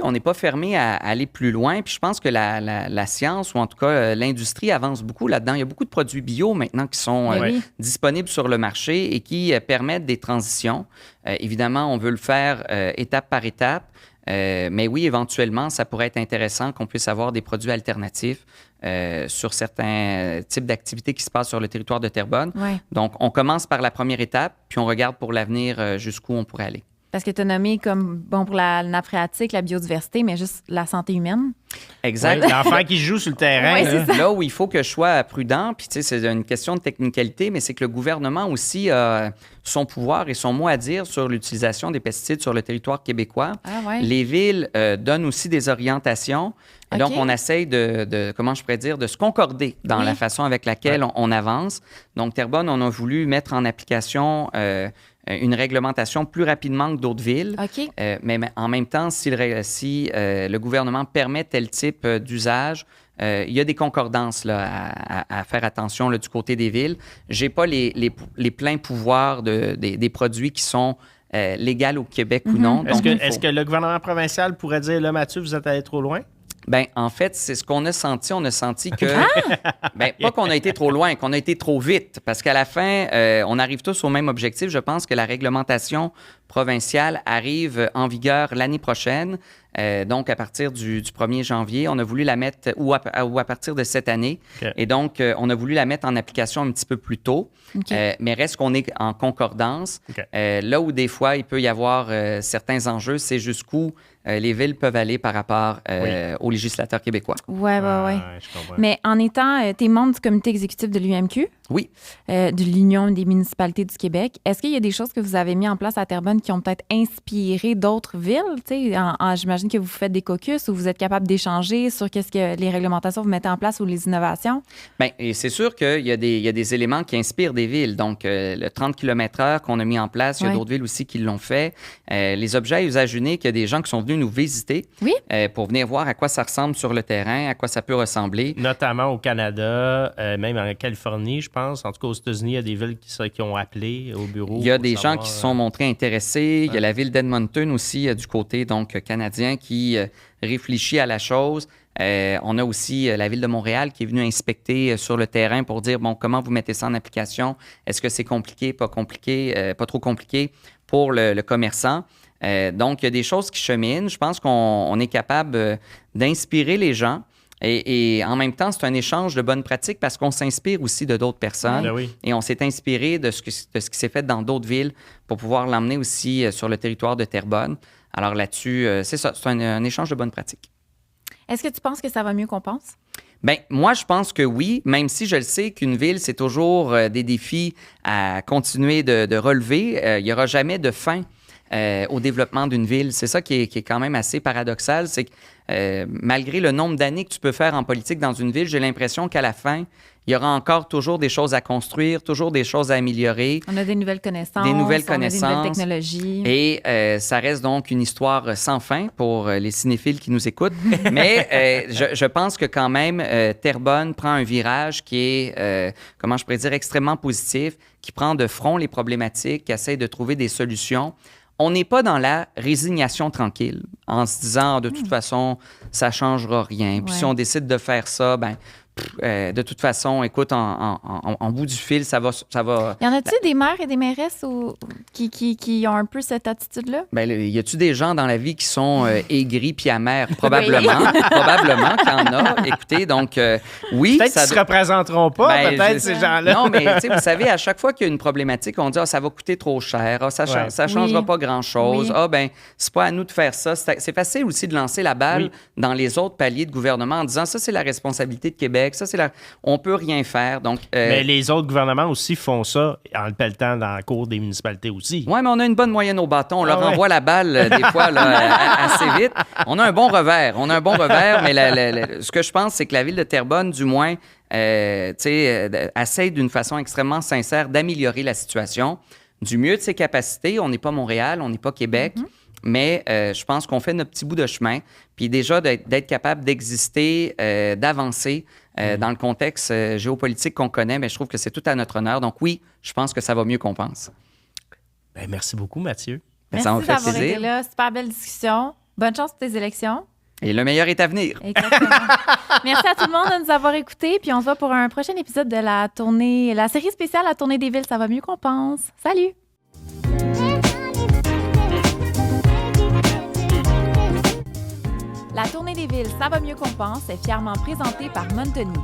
on n'est pas fermé à aller plus loin. Puis je pense que la science, ou en tout cas l'industrie, avance beaucoup là-dedans. Il y a beaucoup de produits bio maintenant qui sont disponibles sur le marché et qui permettent des transitions. Évidemment, on veut le faire étape par étape. Mais oui, éventuellement, ça pourrait être intéressant qu'on puisse avoir des produits alternatifs sur certains types d'activités qui se passent sur le territoire de Terrebonne. Donc, on commence par la première étape, puis on regarde pour l'avenir jusqu'où on pourrait aller. Parce que tu as nommé comme, pour la nappe phréatique, la biodiversité, mais juste la santé humaine. Exact. L'enfant qui joue sur le terrain. Là où il faut que je sois prudent, puis tu sais, c'est une question de technicalité, mais c'est que le gouvernement aussi a son pouvoir et son mot à dire sur l'utilisation des pesticides sur le territoire québécois. Les villes donnent aussi des orientations. Donc, on essaye comment je pourrais dire, de se concorder dans la façon avec laquelle on avance. Donc, Terrebonne, on a voulu mettre en application une réglementation plus rapidement que d'autres villes. Mais en même temps, si le gouvernement permet tel type d'usage, il y a des concordances là, à faire attention là, du côté des villes. Je n'ai pas les pleins pouvoirs des produits qui sont légaux au Québec ou non. Est-ce que le gouvernement provincial pourrait dire, là, Mathieu, vous êtes allé trop loin? Bien, en fait, c'est ce qu'on a senti. On a senti que... pas qu'on a été trop loin, qu'on a été trop vite. Parce qu'à la fin, on arrive tous au même objectif. Je pense que la réglementation provinciale arrive en vigueur l'année prochaine. Donc, à partir du 1er janvier, on a voulu la mettre, ou à partir de cette année. Et donc, on a voulu la mettre en application un petit peu plus tôt. Mais reste qu'on est en concordance. Là où des fois, il peut y avoir certains enjeux, c'est jusqu'où les villes peuvent aller par rapport aux législateurs québécois. Oui. Mais en étant, t'es membre du comité exécutif de l'UMQ. Oui. De l'Union des municipalités du Québec. Est-ce qu'il y a des choses que vous avez mis en place à Terrebonne qui ont peut-être inspiré d'autres villes? J'imagine que vous faites des caucus où vous êtes capable d'échanger sur qu'est-ce que les réglementations vous mettez en place ou les innovations? Bien, et c'est sûr qu'il y a des éléments qui inspirent des villes. Donc, le 30 km/h qu'on a mis en place, il y a d'autres villes aussi qui l'ont fait. Les objets à usage unique, il y a des gens qui sont venus nous visiter pour venir voir à quoi ça ressemble sur le terrain, à quoi ça peut ressembler. Notamment au Canada, même en Californie, je pense. En tout cas, aux États-Unis, il y a des villes qui ont appelé au bureau. Il y a des gens qui se sont montrés intéressés. Il y a la ville d'Edmonton aussi, du côté canadien, qui réfléchit à la chose. On a aussi la ville de Montréal qui est venue inspecter sur le terrain pour dire, bon, comment vous mettez ça en application? Est-ce que c'est compliqué, pas trop compliqué pour le commerçant? Donc, il y a des choses qui cheminent. Je pense qu'on est capable d'inspirer les gens. Et en même temps, c'est un échange de bonnes pratiques parce qu'on s'inspire aussi de d'autres personnes. Oui. Et on s'est inspiré de ce qui s'est fait dans d'autres villes pour pouvoir l'emmener aussi sur le territoire de Terrebonne. Alors là-dessus, c'est ça, c'est un échange de bonnes pratiques. Est-ce que tu penses que ça va mieux qu'on pense? Bien, moi, je pense que oui, même si je le sais qu'une ville, c'est toujours des défis à continuer de relever. Il n'y aura jamais de fin au développement d'une ville. C'est ça qui est quand même assez paradoxal, c'est que malgré le nombre d'années que tu peux faire en politique dans une ville, j'ai l'impression qu'à la fin, il y aura encore toujours des choses à construire, toujours des choses à améliorer. On a des nouvelles connaissances. Des nouvelles on connaissances. a des nouvelles technologies. Et ça reste donc une histoire sans fin pour les cinéphiles qui nous écoutent. Mais je pense que quand même, Terrebonne prend un virage qui est, comment je pourrais dire, extrêmement positif, qui prend de front les problématiques, qui essaie de trouver des solutions. On n'est pas dans la résignation tranquille, en se disant, de toute façon, ça ne changera rien. Puis si on décide de faire ça, ben de toute façon, écoute, en bout du fil, ça va... Y en a-tu des maires et des mairesses qui ont un peu cette attitude-là? Bien, y a-tu des gens dans la vie qui sont aigris puis amers? Probablement. Probablement qu'il y en a. Écoutez, donc, oui... Peut-être qu'ils ne se représenteront pas, peut-être, ces gens-là. Non, mais tu sais, vous savez, à chaque fois qu'il y a une problématique, on dit « ça va coûter trop cher. Ça ne changera pas grand-chose. Oui. Ben, c'est pas à nous de faire ça. » C'est facile aussi de lancer la balle dans les autres paliers de gouvernement en disant « ça, c'est la responsabilité de Québec. Ça, on peut rien faire. » Donc, mais les autres gouvernements aussi font ça en le pelletant dans la cour des municipalités aussi. Oui, mais on a une bonne moyenne au bâton. On leur envoie la balle des fois assez vite. On a un bon revers. Mais ce que je pense, c'est que la ville de Terrebonne, du moins, essaie d'une façon extrêmement sincère d'améliorer la situation du mieux de ses capacités. On n'est pas Montréal, on n'est pas Québec. Mm-hmm. Mais je pense qu'on fait notre petit bout de chemin. Puis déjà, d'être capable d'exister, d'avancer dans le contexte géopolitique qu'on connaît, mais je trouve que c'est tout à notre honneur. Donc oui, je pense que ça va mieux qu'on pense. Bien, merci beaucoup, Mathieu. Merci ça m'a fait d'avoir plaisir. été là. Super belle discussion. Bonne chance pour tes élections. Et le meilleur est à venir. Exactement. Merci à tout le monde de nous avoir écoutés. Puis on se voit pour un prochain épisode de la série spéciale La Tournée des villes. Ça va mieux qu'on pense. Salut! La Tournée des villes, ça va mieux qu'on pense, est fièrement présentée par Montoni.